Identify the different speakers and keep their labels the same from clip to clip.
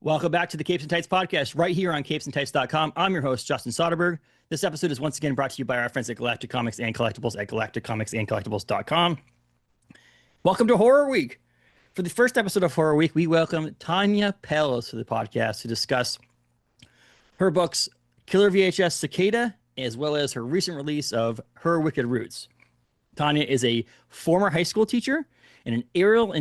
Speaker 1: Welcome back to the Capes and Tights podcast right here on capesandtights.com. I'm your host, Justin Soderberg. This episode is once again brought to you by our friends at Galactic Comics and Collectibles at galacticcomicsandcollectibles.com. Welcome to Horror Week. For the first episode of Horror Week, we welcome Tanya Pell to the podcast to discuss her books, Killer VHS Cicada, as well as her recent release of Her Wicked Roots. Tanya is a former high school teacher and an aerial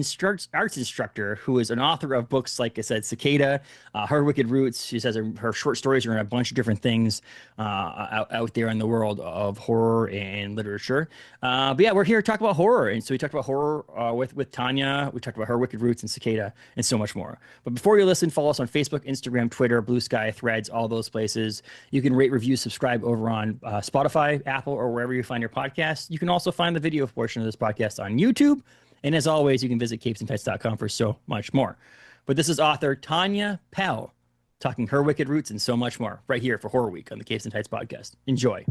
Speaker 1: arts instructor who is an author of books, like I said, Cicada, Her Wicked Roots. She says her short stories are in a bunch of different things out there in the world of horror and literature. But yeah, we're here to talk about horror. And so we talked about horror with Tanya. We talked about Her Wicked Roots and Cicada and so much more. But before you listen, follow us on Facebook, Instagram, Twitter, Blue Sky, Threads, all those places. You can rate, review, subscribe over on Spotify, Apple, or wherever you find your podcasts. You can also find the video portion of this podcast on YouTube. And as always, you can visit capesandtights.com for so much more. But this is author Tanya Pell talking Her Wicked Roots and so much more right here for Horror Week on the Capes and Tights podcast. Enjoy.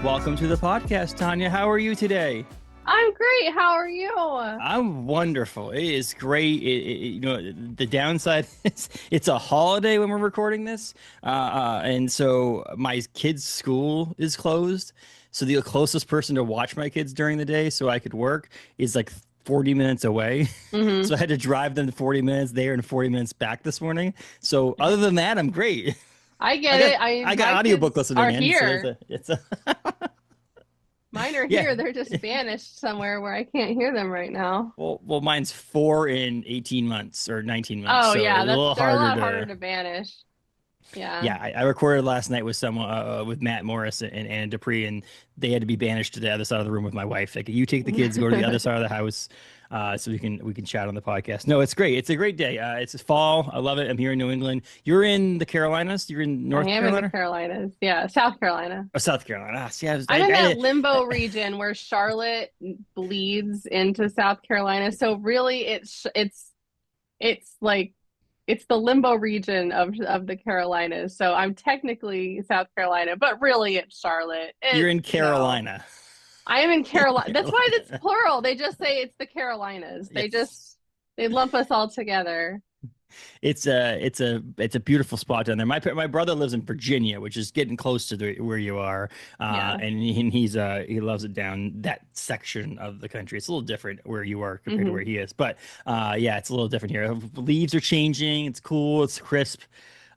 Speaker 1: Welcome to the podcast, Tanya. How are you today?
Speaker 2: I'm great. How are you?
Speaker 1: I'm wonderful. It is great. The downside is it's a holiday when we're recording this. And so my kids' school is closed. So the closest person to watch my kids during the day so I could work is like 40 minutes away. Mm-hmm. So I had to drive them 40 minutes there and 40 minutes back this morning. So other than that, I'm great.
Speaker 2: I get it.
Speaker 1: I got audiobook listening in.
Speaker 2: Here.
Speaker 1: So
Speaker 2: Mine are here. They're just banished somewhere where I can't hear them right now.
Speaker 1: Well, mine's 4 in 18 months or 19 months.
Speaker 2: Oh,
Speaker 1: so
Speaker 2: yeah.
Speaker 1: They're a lot
Speaker 2: harder to banish. Yeah.
Speaker 1: Yeah, I recorded last night with someone with Matt Morris and Anna Dupree, and they had to be banished to the other side of the room with my wife. Like, you take the kids, go to the other side of the house, so we can chat on the podcast. No, it's great. It's a great day. It's fall. I love it. I'm here in New England. You're in the Carolinas. You're in North Carolina.
Speaker 2: I am in the Carolinas. Yeah, South Carolina.
Speaker 1: Oh, South Carolina.
Speaker 2: I'm in that limbo region where Charlotte bleeds into South Carolina. So really, it's like. It's the limbo region of the Carolinas. So I'm technically South Carolina, but really it's Charlotte.
Speaker 1: You're in Carolina.
Speaker 2: No. I am in Carolina. That's why it's plural. They just say it's the Carolinas. They lump us all together.
Speaker 1: It's a beautiful spot down there. My brother lives in Virginia, which is getting close to where you are, and he loves it down that section of the country. It's a little different where you are compared to where he is, but it's a little different here. Leaves are changing. It's cool. It's crisp.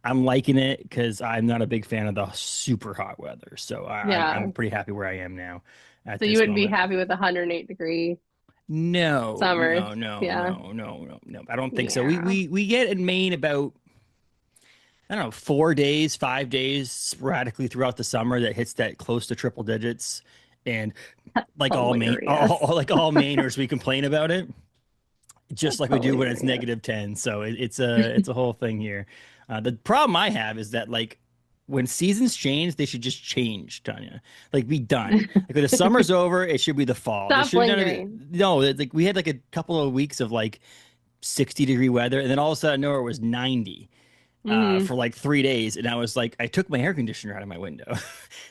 Speaker 1: I'm liking it because I'm not a big fan of the super hot weather, so I'm pretty happy where I am now.
Speaker 2: So you wouldn't be happy with 108-degree.
Speaker 1: No,
Speaker 2: summer.
Speaker 1: No. I don't think so. We get in Maine about, I don't know, 4 days, 5 days sporadically throughout the summer that hits that close to triple digits, and like all Mainers, we complain about it, just like we do when it's -10. So it's a whole thing here. The problem I have is that like, when seasons change, they should just change, Tanya. Like, be done. Like, when the summer's over, it should be the fall.
Speaker 2: Stop lingering.
Speaker 1: No, like we had like a couple of weeks of like 60-degree weather, and then all of a sudden, it was 90 for like 3 days, and I was like, I took my air conditioner out of my window.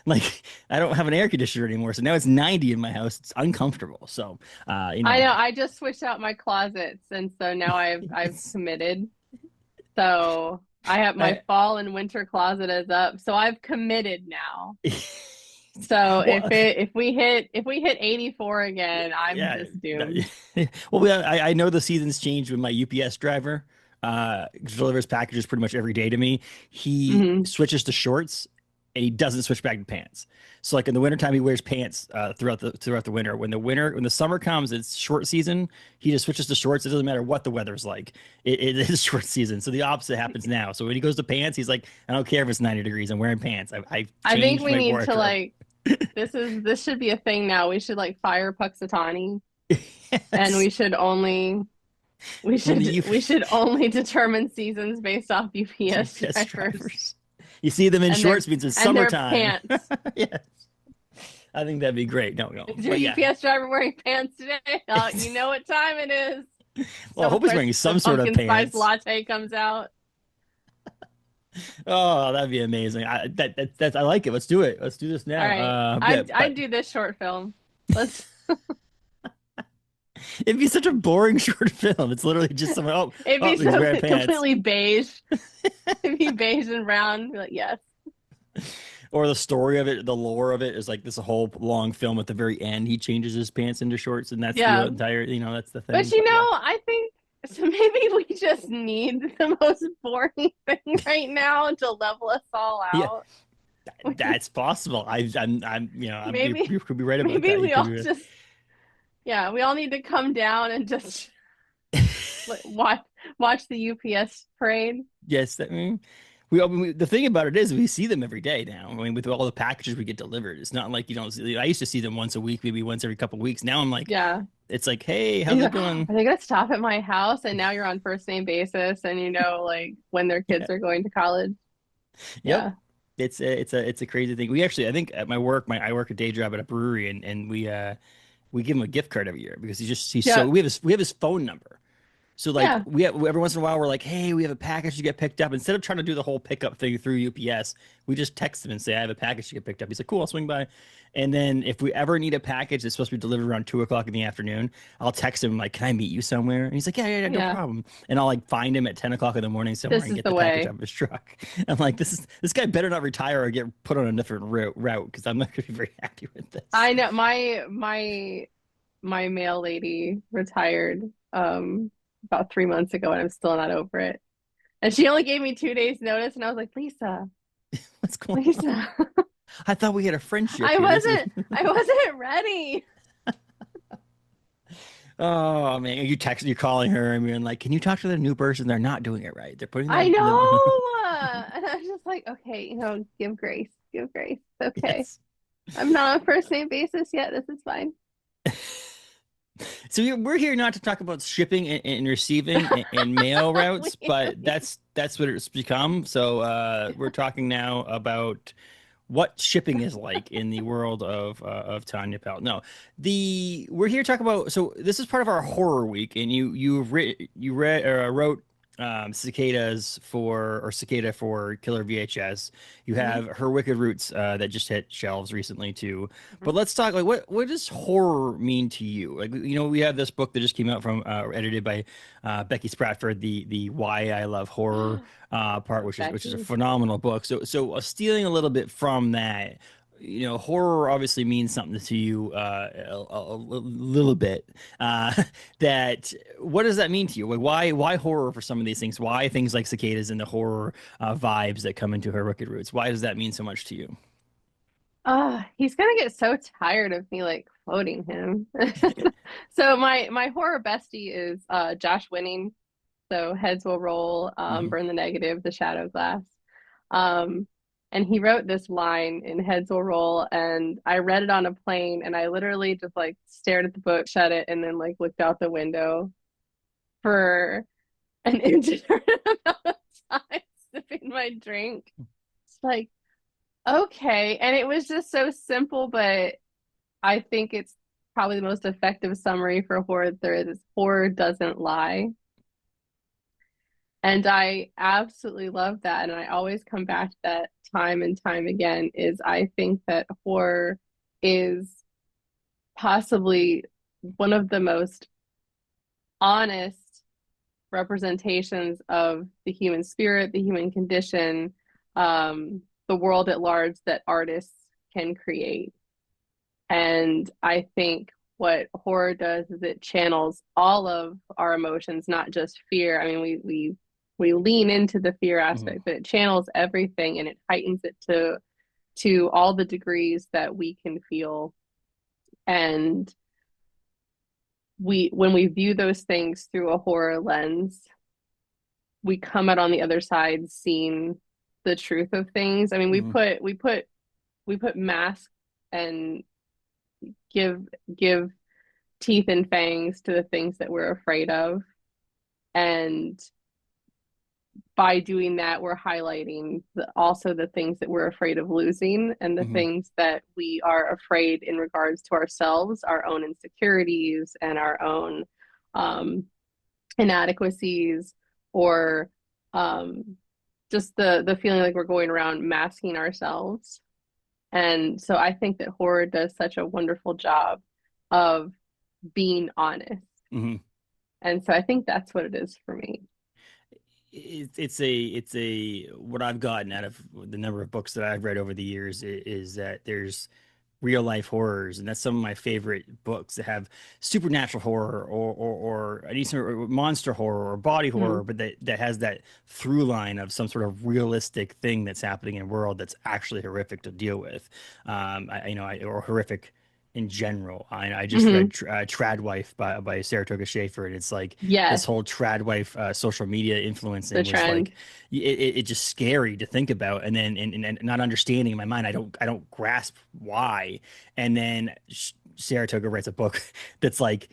Speaker 1: Like, I don't have an air conditioner anymore, so now it's 90 in my house. It's uncomfortable. So,
Speaker 2: I know. I just switched out my closets, and so now I've committed. So. I have my fall and winter closet is up, so I've committed now. So if we hit 84 again, I'm just doomed.
Speaker 1: Well, I know the seasons change when my UPS driver delivers packages pretty much every day to me. He switches to shorts, and he doesn't switch back to pants. So like in the wintertime, he wears pants throughout the winter. When the summer comes, it's short season. He just switches to shorts. It doesn't matter what the weather's like. It is short season. So the opposite happens now. So when he goes to pants, he's like, I don't care if it's 90 degrees. I'm wearing pants. I
Speaker 2: think we need to like. This should be a thing now. We should like fire Puxatani, and we should only determine seasons based off UPS drivers.
Speaker 1: You see them in shorts means it's summertime.
Speaker 2: Pants.
Speaker 1: Yes. I think that'd be great. No.
Speaker 2: Is your UPS driver wearing pants today? You know what time it is.
Speaker 1: Well, I hope he's wearing some sort of pants.
Speaker 2: Pumpkin spice latte comes out.
Speaker 1: Oh, that'd be amazing. I like it. Let's do it. Let's do this
Speaker 2: All
Speaker 1: now.
Speaker 2: right.
Speaker 1: Yeah,
Speaker 2: I'd
Speaker 1: but
Speaker 2: do this short film. Let's
Speaker 1: it'd be such a boring short film. It's literally just someone. Oh,
Speaker 2: it'd
Speaker 1: oh,
Speaker 2: be
Speaker 1: he's
Speaker 2: so
Speaker 1: wearing pants.
Speaker 2: completely beige. It'd be beige and brown. Be like, yes.
Speaker 1: Or the story of it, the lore of it is like this whole long film. At the very end, he changes his pants into shorts, and that's the
Speaker 2: Yeah.
Speaker 1: entire. That's the
Speaker 2: But
Speaker 1: thing. But yeah,
Speaker 2: I think so maybe we just need the most boring thing right now to level us all
Speaker 1: yeah,
Speaker 2: out.
Speaker 1: that's possible.
Speaker 2: Maybe
Speaker 1: you could be right about
Speaker 2: maybe
Speaker 1: that. You
Speaker 2: we
Speaker 1: could
Speaker 2: all
Speaker 1: be.
Speaker 2: just yeah, we all need to come down and just like, watch the UPS parade.
Speaker 1: Yes, the thing about it is we see them every day now. I mean, with all the packages we get delivered, it's not like you don't see. I used to see them once a week, maybe once every couple of weeks. Now I'm like,
Speaker 2: Yeah.
Speaker 1: it's like, hey,
Speaker 2: And
Speaker 1: how's
Speaker 2: you're
Speaker 1: it
Speaker 2: like, oh,
Speaker 1: going?
Speaker 2: are they gonna stop at my house? And now you're on first name basis and you know like when their
Speaker 1: Yeah.
Speaker 2: kids are going to college.
Speaker 1: Yep.
Speaker 2: Yeah.
Speaker 1: It's a crazy thing. We actually, I think at my work, I work a day job at a brewery, and we give him a gift card every year because he's so
Speaker 2: Yeah.
Speaker 1: we have his phone number. So like
Speaker 2: Yeah.
Speaker 1: we have every once in a while we're like, hey, we have a package to get picked up. Instead of trying to do the whole pickup thing through UPS, we just text him and say, I have a package to get picked up. He's like, cool, I'll swing by. And then if we ever need a package that's supposed to be delivered around 2 o'clock in the afternoon, I'll text him like, can I meet you somewhere? And he's like, yeah, no
Speaker 2: Yeah.
Speaker 1: problem. And I'll like find him at 10 o'clock in the morning somewhere
Speaker 2: This
Speaker 1: and
Speaker 2: is
Speaker 1: get
Speaker 2: the
Speaker 1: the package
Speaker 2: way.
Speaker 1: out of his truck. I'm like, this guy better not retire or get put on a different route because I'm not going to be very happy with this.
Speaker 2: I know my mail lady retired about 3 months ago and I'm still not over it. And she only gave me 2 days notice and I was like, Lisa,
Speaker 1: What's going on?
Speaker 2: Lisa,
Speaker 1: I thought we had a friendship
Speaker 2: I
Speaker 1: here. This is
Speaker 2: wasn't I wasn't ready.
Speaker 1: Oh man, you're calling her and you're like, can you talk to the new person? They're not doing it right. They're putting
Speaker 2: I
Speaker 1: that
Speaker 2: know. And I was just like, okay, give grace, give grace. Okay.
Speaker 1: yes.
Speaker 2: I'm not on first name basis yet. This is fine.
Speaker 1: So we're here not to talk about shipping and receiving and mail routes, but that's what it's become. So we're talking now about what shipping is like in the world of Tanya Pell. No, the we're here to talk about. So this is part of our horror week, and you read wrote Cicada for Killer VHS. You
Speaker 2: Mhm,
Speaker 1: have Her Wicked Roots that just hit shelves recently too.
Speaker 2: mhm.
Speaker 1: But let's talk like what does horror mean to you? Like we have this book that just came out from edited by Becky Spratford, the Why I Love Horror part, which is a
Speaker 2: Becky.
Speaker 1: phenomenal book. So stealing a little bit from that, horror obviously means something to you a little bit. Uh, that what does that mean to you? Like why horror for some of these things? Why things like cicadas and the horror vibes that come into Her Wicked Roots? Why does that mean so much to you?
Speaker 2: He's gonna get so tired of me like quoting him. So my horror bestie is Josh Winning. So heads will roll,
Speaker 1: Mhm.
Speaker 2: burn the negative, the shadow glass. Um, and he wrote this line in Heads Will Roll, and I read it on a plane, and I literally just like stared at the book, shut it, and then like looked out the window for an indeterminate amount of time, sipping my drink. It's like, okay. And it was just so simple, but I think it's probably the most effective summary for horror there is. Horror doesn't lie. And I absolutely love that. And I always come back to that time and time again is I think that horror is possibly one of the most honest representations of the human spirit, the human condition, the world at large that artists can create. And I think what horror does is it channels all of our emotions, not just fear. I mean, we lean into the fear
Speaker 1: Mhm.
Speaker 2: aspect, but it channels everything and it heightens it to all the degrees that we can feel. And we when we view those things through a horror lens, we come out on the other side seeing the truth of things. I mean,
Speaker 1: Mhm.
Speaker 2: we put masks and give give teeth and fangs to the things that we're afraid of. And by doing that, we're highlighting also the things that we're afraid of losing and the
Speaker 1: Mhm.
Speaker 2: things that we are afraid in regards to ourselves, our own insecurities, and our own um, inadequacies or um, just the feeling like we're going around masking ourselves. And so I think that horror does such a wonderful job of being honest.
Speaker 1: Hmm.
Speaker 2: And so I think that's what it is for me.
Speaker 1: It's a what I've gotten out of the number of books that I've read over the years is that there's real life horrors, and that's some of my favorite books that have supernatural horror or any sort of monster horror or body horror,
Speaker 2: Mhm.
Speaker 1: but that has that through line of some sort of realistic thing that's happening in a world that's actually horrific to deal with, or horrific in general. I just read
Speaker 2: Mhm.
Speaker 1: Tradwife by Saratoga Schaefer, and it's like this
Speaker 2: Yes,
Speaker 1: whole Tradwife social media
Speaker 2: the
Speaker 1: influencing was
Speaker 2: trend.
Speaker 1: like it just scary to think about, and then and not understanding in my mind, I don't grasp why, and then Saratoga writes a book that's like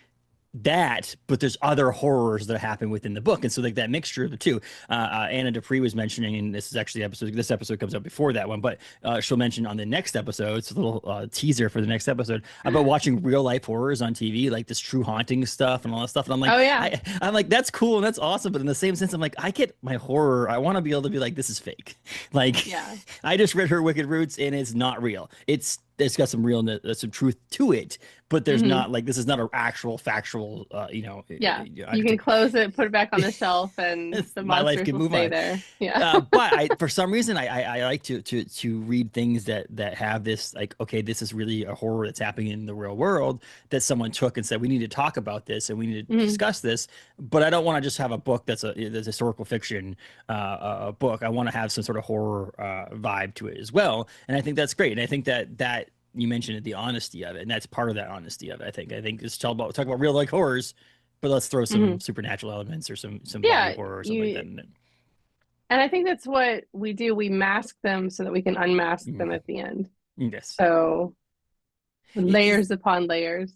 Speaker 1: that, but there's other horrors that happen within the book, and so like that mixture of the two. Anna Dupree was mentioning, and this is actually episode. This episode comes out before that one, but she'll mention on the next episode. It's a little teaser for the next episode about watching real life horrors on TV, like this true haunting stuff and all that stuff. And I'm like,
Speaker 2: Oh yeah.
Speaker 1: I'm like, that's cool and that's awesome, but in the same sense, I'm like, I get my horror. I want to be able to be like, this is fake. Like,
Speaker 2: Yeah.
Speaker 1: I just read her Wicked Roots, and it's not real. It's got some realness, some truth to it, but there's
Speaker 2: Hmm.
Speaker 1: not like this is not an actual factual,
Speaker 2: Yeah. You can close it, put it back on the shelf, and the
Speaker 1: my life
Speaker 2: monsters
Speaker 1: can
Speaker 2: will
Speaker 1: move
Speaker 2: stay
Speaker 1: on.
Speaker 2: there. Yeah.
Speaker 1: But for some reason, I like to read things that have this like, okay, this is really a horror that's happening in the real world that someone took and said we need to talk about this and we need to
Speaker 2: Hmm.
Speaker 1: discuss this. But I don't want to just have a book that's historical fiction a book. I want to have some sort of horror vibe to it as well, and I think that's great. And I think that you mentioned it, the honesty of it, and that's part of that honesty of it. I think it's talk about real like horrors, but let's throw some
Speaker 2: Hmm.
Speaker 1: supernatural elements or some body
Speaker 2: Yeah.
Speaker 1: horror or something like that
Speaker 2: You,
Speaker 1: in it.
Speaker 2: and I think that's what we do. We mask them so that we can unmask them
Speaker 1: Mhm.
Speaker 2: at the end.
Speaker 1: Yes.
Speaker 2: So
Speaker 1: Is
Speaker 2: layers upon layers.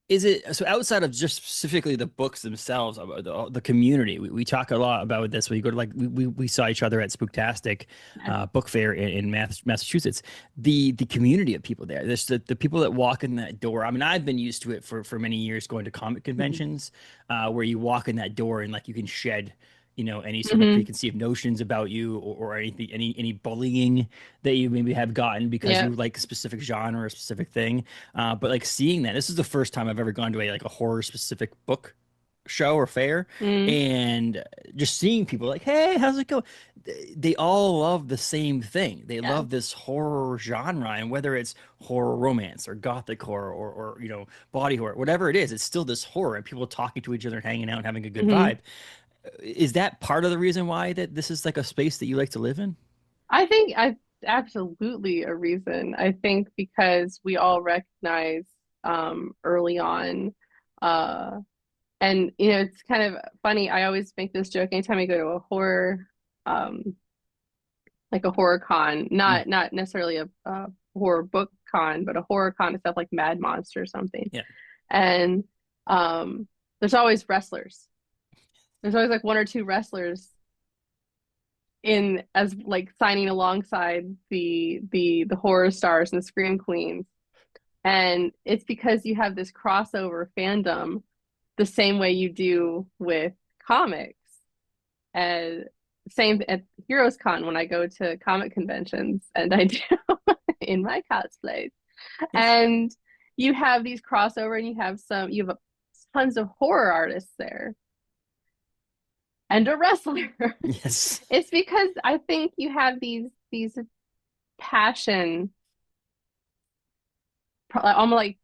Speaker 1: is it so outside of just specifically the books themselves, about the community? We talk a lot about this. We go to like we saw each other at Spooktastic
Speaker 2: Yes.
Speaker 1: book fair in Massachusetts. The community of people there. There's the people that walk in that door. I mean, I've been used to it for many years going to comic
Speaker 2: Hmm.
Speaker 1: conventions, where you walk in that door and like you can shed, any sort of
Speaker 2: Hmm.
Speaker 1: preconceived notions about you or anything, any bullying that you maybe have gotten because
Speaker 2: Yeah.
Speaker 1: you like a specific genre or a specific thing. But like seeing that, this is the first time I've ever gone to a horror specific book show or fair,
Speaker 2: Mm.
Speaker 1: and just seeing people like, hey, how's it going? They all love the same thing. They
Speaker 2: Yeah.
Speaker 1: love this horror genre, and whether it's horror romance or gothic horror or body horror, whatever it is, it's still this horror and people talking to each other and hanging out and having a good
Speaker 2: Hmm.
Speaker 1: vibe. Is that part of the reason why that this is like a space that you like to live in?
Speaker 2: I think I absolutely a reason. I think because we all recognize early on, uh, and it's kind of funny. I always make this joke anytime I go to a horror, um, like a horror con,
Speaker 1: Mm,
Speaker 2: not necessarily a horror book con, but a horror con itself, like Mad Monster or something.
Speaker 1: yeah.
Speaker 2: And um, there's always wrestlers. There's always like one or two wrestlers in as like signing alongside the horror stars and the scream queens, and it's because you have this crossover fandom the same way you do with comics. And same at Heroes Con when I go to comic conventions and I do in my cosplays,
Speaker 1: Yes.
Speaker 2: and you have these crossover and you have tons of horror artists there and a wrestler.
Speaker 1: Yes.
Speaker 2: It's because I think you have these passion, almost like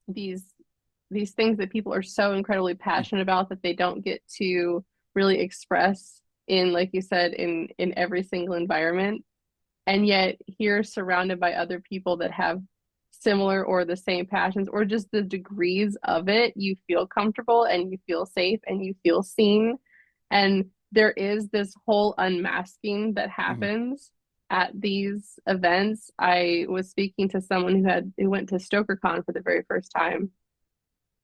Speaker 2: these these things that people are so incredibly passionate about that they don't get to really express in, like you said, in every single environment. And yet here surrounded by other people that have similar or the same passions or just the degrees of it, you feel comfortable and you feel safe and you feel seen. And there is this whole unmasking that
Speaker 1: Mhm.
Speaker 2: happens at these events. I was speaking to someone who went to StokerCon for the very first time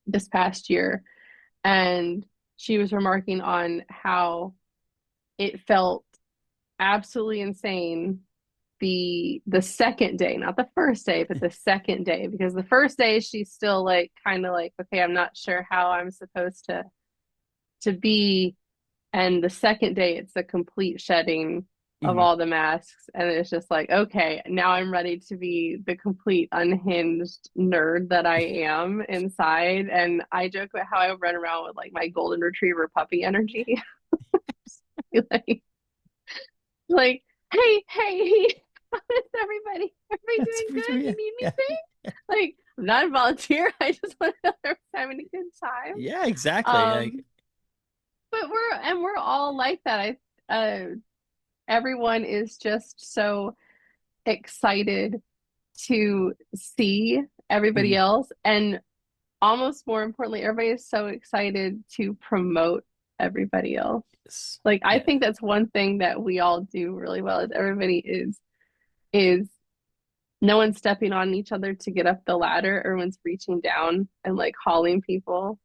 Speaker 2: this past year, and she was remarking on how it felt absolutely insane the second day, not the first day, but the second day, because the first day she's still like kind of like, okay, I'm not sure how I'm supposed to be And the second day, it's a complete shedding of
Speaker 1: Mhm.
Speaker 2: all the masks. And it's just like, okay, now I'm ready to be the complete unhinged nerd that I am inside. And I joke about how I run around with like my golden retriever puppy energy. like, like, hey, how is everybody? Everybody
Speaker 1: That's
Speaker 2: doing
Speaker 1: for sure.
Speaker 2: good?
Speaker 1: Yeah.
Speaker 2: You need
Speaker 1: Yeah.
Speaker 2: anything? Like, I'm not a volunteer. I just want to know everyone's having a good time.
Speaker 1: Yeah, exactly.
Speaker 2: Um, but we're all like that. Everyone is just so excited to see everybody
Speaker 1: Mhm.
Speaker 2: else, and almost more importantly, everybody is so excited to promote everybody else.
Speaker 1: Yes.
Speaker 2: Like I
Speaker 1: Yeah.
Speaker 2: think that's one thing that we all do really well is everybody is no one's stepping on each other to get up the ladder. Everyone's reaching down and like hauling people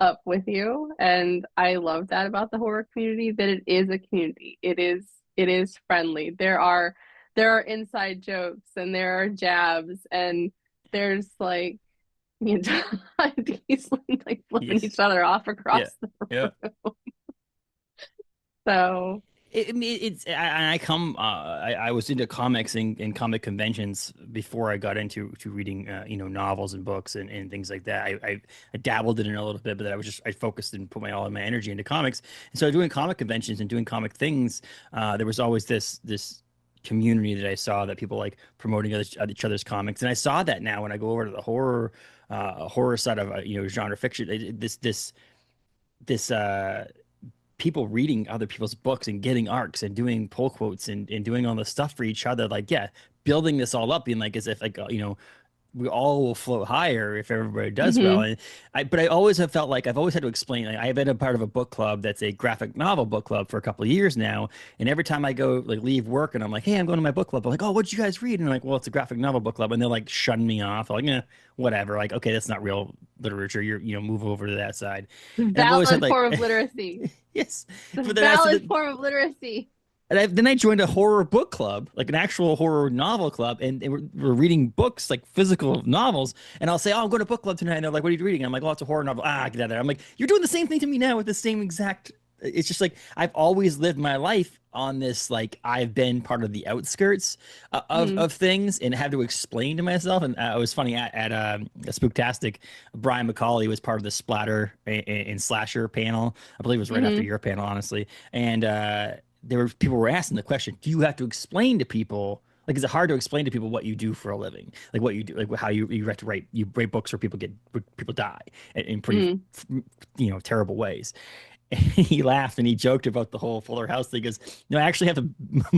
Speaker 2: up with you. And I love that about the horror community, that it is a community. It is friendly. There are inside jokes and there are jabs and there's like he's like flipping
Speaker 1: Yes.
Speaker 2: each other off
Speaker 1: Yeah.
Speaker 2: across the
Speaker 1: Yeah.
Speaker 2: room. So
Speaker 1: I mean, I come. I was into comics and comic conventions before I got into reading, novels and books and things like that. I dabbled in it a little bit, but then I focused and put all of my energy into comics. And so doing comic conventions and doing comic things, there was always this community that I saw that people like promoting each other's comics, and I saw that now when I go over to the horror side of genre fiction. This people reading other people's books and getting arcs and doing pull quotes and doing all this stuff for each other, like, yeah, building this all up, being like as if like we all will float higher if everybody does well.
Speaker 2: mhm,
Speaker 1: And but I always have felt like I've always had to explain. Like, I've been a part of a book club that's a graphic novel book club for a couple of years now, and every time I go like leave work and I'm like, hey, I'm going to my book club, I'm like, oh, what'd you guys read? And I'm like, well, it's a graphic novel book club, and they're like shunning me off, like, yeah, whatever, like, okay, that's not real literature. You're move over to that side. And I've always had
Speaker 2: valid
Speaker 1: like,
Speaker 2: form of literacy.
Speaker 1: yes,
Speaker 2: The
Speaker 1: but then I said
Speaker 2: valid
Speaker 1: that.
Speaker 2: form of literacy.
Speaker 1: And then I joined a horror book club, like an actual horror novel club, and we're reading books, like physical novels. And I'll say, "Oh, I'm going to book club tonight." And they're like, "What are you reading?" I'm like, "Oh, it's a horror novel." Ah, get out of there. I'm like, "You're doing the same thing to me now with the same exact." It's just like I've always lived my life on this. Like I've been part of the outskirts of
Speaker 2: Mm,
Speaker 1: of things and had to explain to myself. And it was funny at a Spooktastic, Brian McCauley was part of the splatter and slasher panel. I believe it was right after
Speaker 2: mhm,
Speaker 1: your panel, honestly. And there were people were asking the question, do you have to explain to people, like, is it hard to explain to people what you do for a living, like what you do, like how you have to write books where people die in pretty
Speaker 2: mm.
Speaker 1: terrible ways. And he laughed and he joked about the whole Fuller House thing. He goes, no, I actually have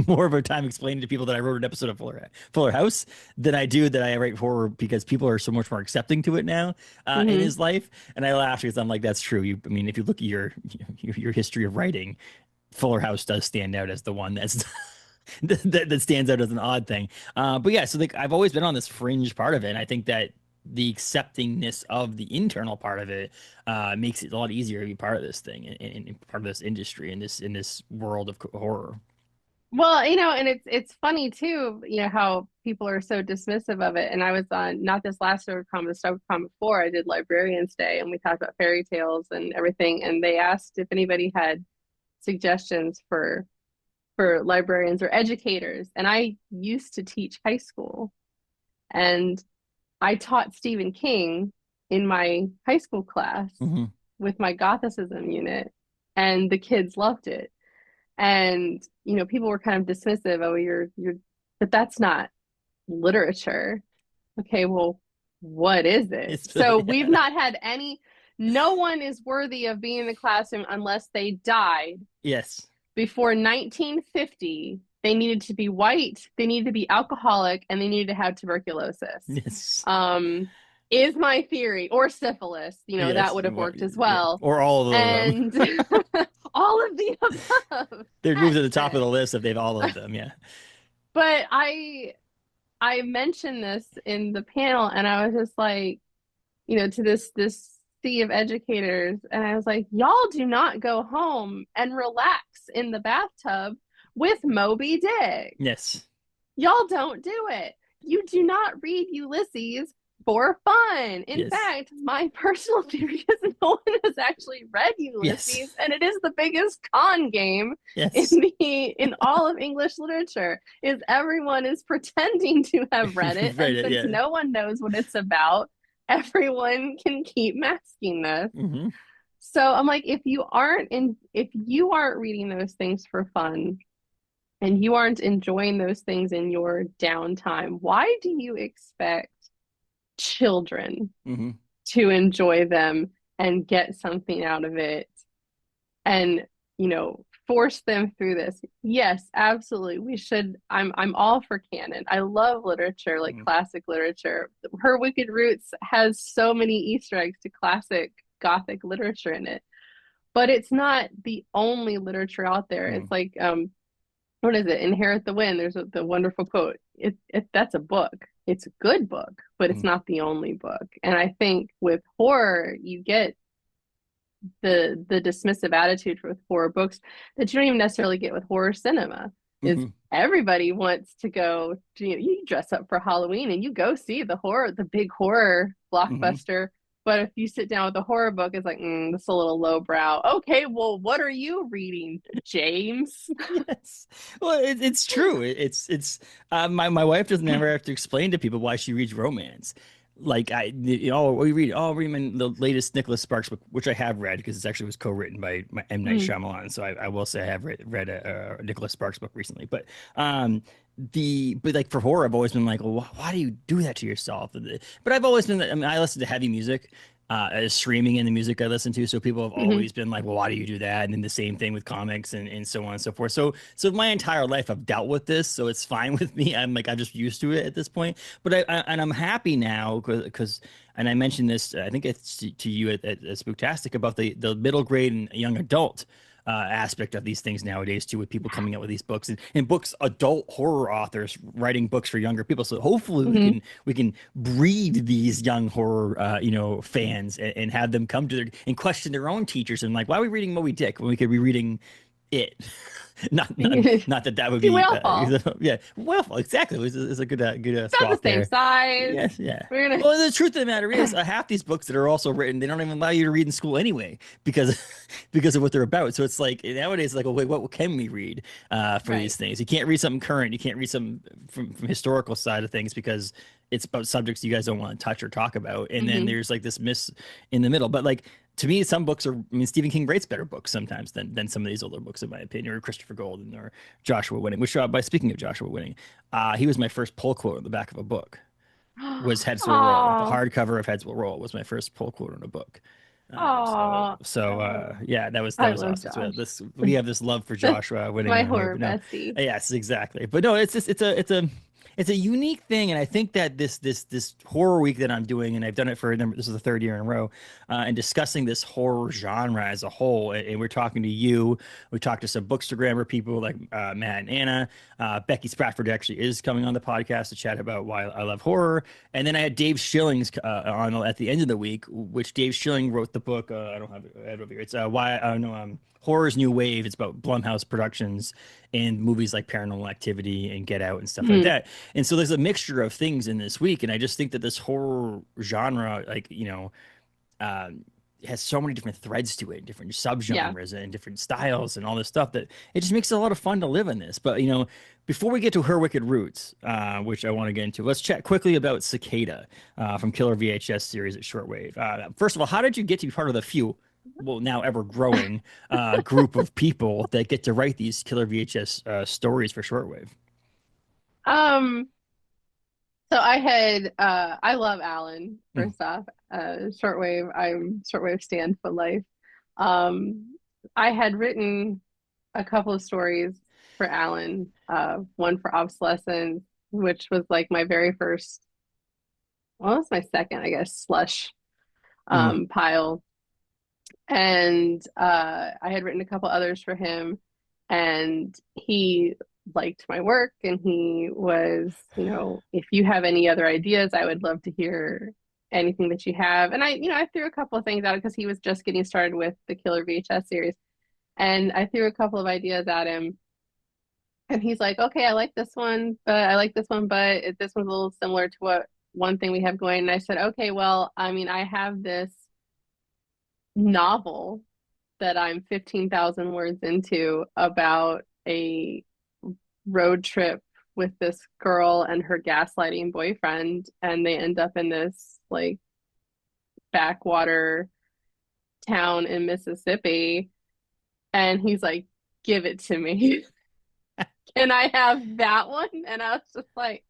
Speaker 1: more of a time explaining to people that I wrote an episode of Fuller House than I do that I write horror, because people are so much more accepting to it now in
Speaker 2: Mhm.
Speaker 1: his life. And I laughed because I'm like, that's true. I mean, if you look at your history of writing, Fuller House does stand out as the one that's that stands out as an odd thing. But yeah, so like I've always been on this fringe part of it, and I think that the acceptingness of the internal part of it makes it a lot easier to be part of this thing and part of this industry in this world of horror.
Speaker 2: Well, and it's funny too, how people are so dismissive of it. And I was on not this last StoberCon, but StoberCon before, I did Librarians Day and we talked about fairy tales and everything. And they asked if anybody had suggestions for librarians or educators. And I used to teach high school and I taught Stephen King in my high school class
Speaker 1: Hmm.
Speaker 2: with my Gothicism unit, and the kids loved it. And people were kind of dismissive. Oh, you're, but that's not literature. Okay, well, what is it?
Speaker 1: It's
Speaker 2: So we've
Speaker 1: yeah.
Speaker 2: not had any. No one is worthy of being in the classroom unless they died
Speaker 1: Yes.
Speaker 2: before 1950. They needed to be white, they needed to be alcoholic, and they needed to have tuberculosis.
Speaker 1: Yes.
Speaker 2: Um, is my theory, or syphilis, that
Speaker 1: Yes.
Speaker 2: would have worked as
Speaker 1: Yeah.
Speaker 2: well.
Speaker 1: Or all of them.
Speaker 2: And all of the above.
Speaker 1: They'd move to the top of
Speaker 2: Accurate.
Speaker 1: the list if they've all of them. Yeah.
Speaker 2: But I mentioned this in the panel and I was just like, to this sea of educators, and I was like, y'all do not go home and relax in the bathtub with Moby Dick.
Speaker 1: Yes.
Speaker 2: Y'all don't do it. You do not read Ulysses for fun. In
Speaker 1: Yes.
Speaker 2: fact, my personal theory is no one has actually read
Speaker 1: Yes.
Speaker 2: Ulysses, and it is the biggest con game
Speaker 1: Yes.
Speaker 2: in all of English literature. Is everyone is pretending to have read it,
Speaker 1: Right.
Speaker 2: and since
Speaker 1: Yeah.
Speaker 2: no one knows what it's about, everyone can keep masking this.
Speaker 1: Hmm.
Speaker 2: So I'm like, if you aren't reading those things for fun, and you aren't enjoying those things in your downtime, why do you expect children
Speaker 1: Hmm.
Speaker 2: to enjoy them and get something out of it and, force them through this? Yes, absolutely. We should. I'm all for canon. I love literature, like
Speaker 1: Hmm.
Speaker 2: classic literature. Her Wicked Roots has so many Easter eggs to classic Gothic literature in it, but it's not the only literature out there.
Speaker 1: Hmm.
Speaker 2: It's like what is it? Inherit the Wind. There's the wonderful quote. That's a book. It's a good book, but it's
Speaker 1: Hmm.
Speaker 2: not the only book. And I think with horror, you get the dismissive attitude with horror books that you don't even necessarily get with horror cinema. Is
Speaker 1: Hmm.
Speaker 2: everybody wants to go to, you dress up for Halloween and you go see the big horror
Speaker 1: Hmm.
Speaker 2: blockbuster. But if you sit down with a horror book, it's like, this is a little lowbrow. Okay, well, what are you reading, James?
Speaker 1: Yes. Well, it's true. My wife doesn't ever have to explain to people why she reads romance. Like what do you read? Oh, I'm reading the latest Nicholas Sparks book, which I have read because it actually was co-written by M. Night
Speaker 2: Mm,
Speaker 1: Shyamalan. So I will say I have read a Nicholas Sparks book recently. But like for horror, I've always been like, well, why do you do that to yourself? But I've always been. I mean, I listen to heavy music, as streaming in the music I listen to. So people have
Speaker 2: mhm.
Speaker 1: always been like, well, why do you do that? And then the same thing with comics and so on and so forth. So my entire life I've dealt with this, so it's fine with me. I'm just used to it at this point. But and I'm happy now because and I mentioned this, I think it's to you at Spooktastic about the middle grade and young adult aspect of these things nowadays too, with people coming out with these books and books, adult horror authors writing books for younger people. So hopefully
Speaker 2: Mhm.
Speaker 1: we can breed these young horror fans and have them come to their and question their own teachers and like, why are we reading Moby Dick when we could be reading it? Not that would
Speaker 2: See,
Speaker 1: be
Speaker 2: whale fall.
Speaker 1: yeah, well, exactly. It's a good
Speaker 2: About the
Speaker 1: swap
Speaker 2: same
Speaker 1: there.
Speaker 2: size.
Speaker 1: Yes, yeah.
Speaker 2: We're gonna.
Speaker 1: Well, the truth of the matter is, half these books that are also written, they don't even allow you to read in school anyway because because of what they're about. So it's like nowadays, it's like, oh, wait, what can we read for
Speaker 2: Right.
Speaker 1: these things? You can't read something current. You can't read something from historical side of things because it's about subjects you guys don't want to touch or talk about. And then
Speaker 2: Hmm.
Speaker 1: there's like this miss in the middle. But like to me, some books are. I mean, Stephen King writes better books sometimes than some of these older books, in my opinion, or Christopher Golden or Joshua Winning. Which, by speaking of Joshua Winning, he was my first pull quote on the back of a book was Heads Will Roll. The
Speaker 2: Oh,
Speaker 1: hardcover of Heads Will Roll was my first pull quote on a book.
Speaker 2: oh,
Speaker 1: Yeah, that
Speaker 2: I
Speaker 1: was
Speaker 2: love
Speaker 1: awesome. So
Speaker 2: Josh.
Speaker 1: we have this love for Joshua Winning
Speaker 2: My
Speaker 1: around here,
Speaker 2: horror
Speaker 1: but no,
Speaker 2: bestie.
Speaker 1: yes, exactly. But no, it's just it's a unique thing, and I think that this horror week that I'm doing, and I've done it for this is the third year in a row, and discussing this horror genre as a whole, and we're talking to you, we talked to some Bookstagrammer people like Matt and Anna, Becky Spratford actually is coming on the podcast to chat about why I love horror, and then I had Dave Schilling's on at the end of the week, which Dave Schilling wrote the book. I don't have it over here. It's why I don't know. Horror's New Wave. It's about Blumhouse Productions and movies like Paranormal Activity and Get Out and stuff like
Speaker 2: Mhm.
Speaker 1: that. And so there's a mixture of things in this week, and I just think that this horror genre, like um, has so many different threads to it, different
Speaker 2: Yeah.
Speaker 1: subgenres and different styles and all this stuff that it just makes it a lot of fun to live in this. But before we get to Her Wicked Roots, which I want to get into, let's chat quickly about Cicada from Killer VHS series at Shortwave. First of all, how did you get to be part of the few, well, now ever growing group of people that get to write these Killer VHS stories for Shortwave?
Speaker 2: Um, so I love Alan,
Speaker 1: Mm,
Speaker 2: first off. I'm shortwave stand for life. Um, I had written a couple of stories for Alan, one for Obsolescence, which was like my very first, well, it's my second, I guess, slush
Speaker 1: mm,
Speaker 2: pile. And I had written a couple others for him, and he liked my work, and he was, if you have any other ideas, I would love to hear anything that you have. And I threw a couple of things out because he was just getting started with the Killer VHS series, and I threw a couple of ideas at him. And he's like, okay, I like this one, but this one's a little similar to what one thing we have going. And I said, okay, well, I mean, I have this novel that I'm 15,000 words into about a road trip with this girl and her gaslighting boyfriend, and they end up in this like backwater town in Mississippi. And he's like, give it to me. And I have that one. And I was just like,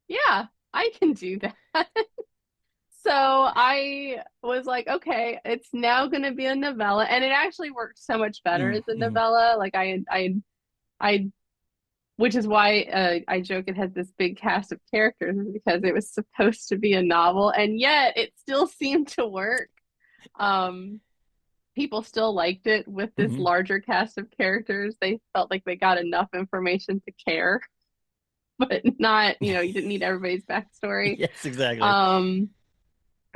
Speaker 2: yeah, I can do that. So I was like, okay, it's now going to be a novella, and it actually worked so much better as a
Speaker 1: Mm-hmm.
Speaker 2: novella. Like I, which is why I joke it had this big cast of characters because it was supposed to be a novel, and yet it still seemed to work. Um, People still liked it with this
Speaker 1: Mm-hmm.
Speaker 2: larger cast of characters. They felt like they got enough information to care, but not, you didn't need everybody's backstory.
Speaker 1: Yes, exactly.
Speaker 2: Um,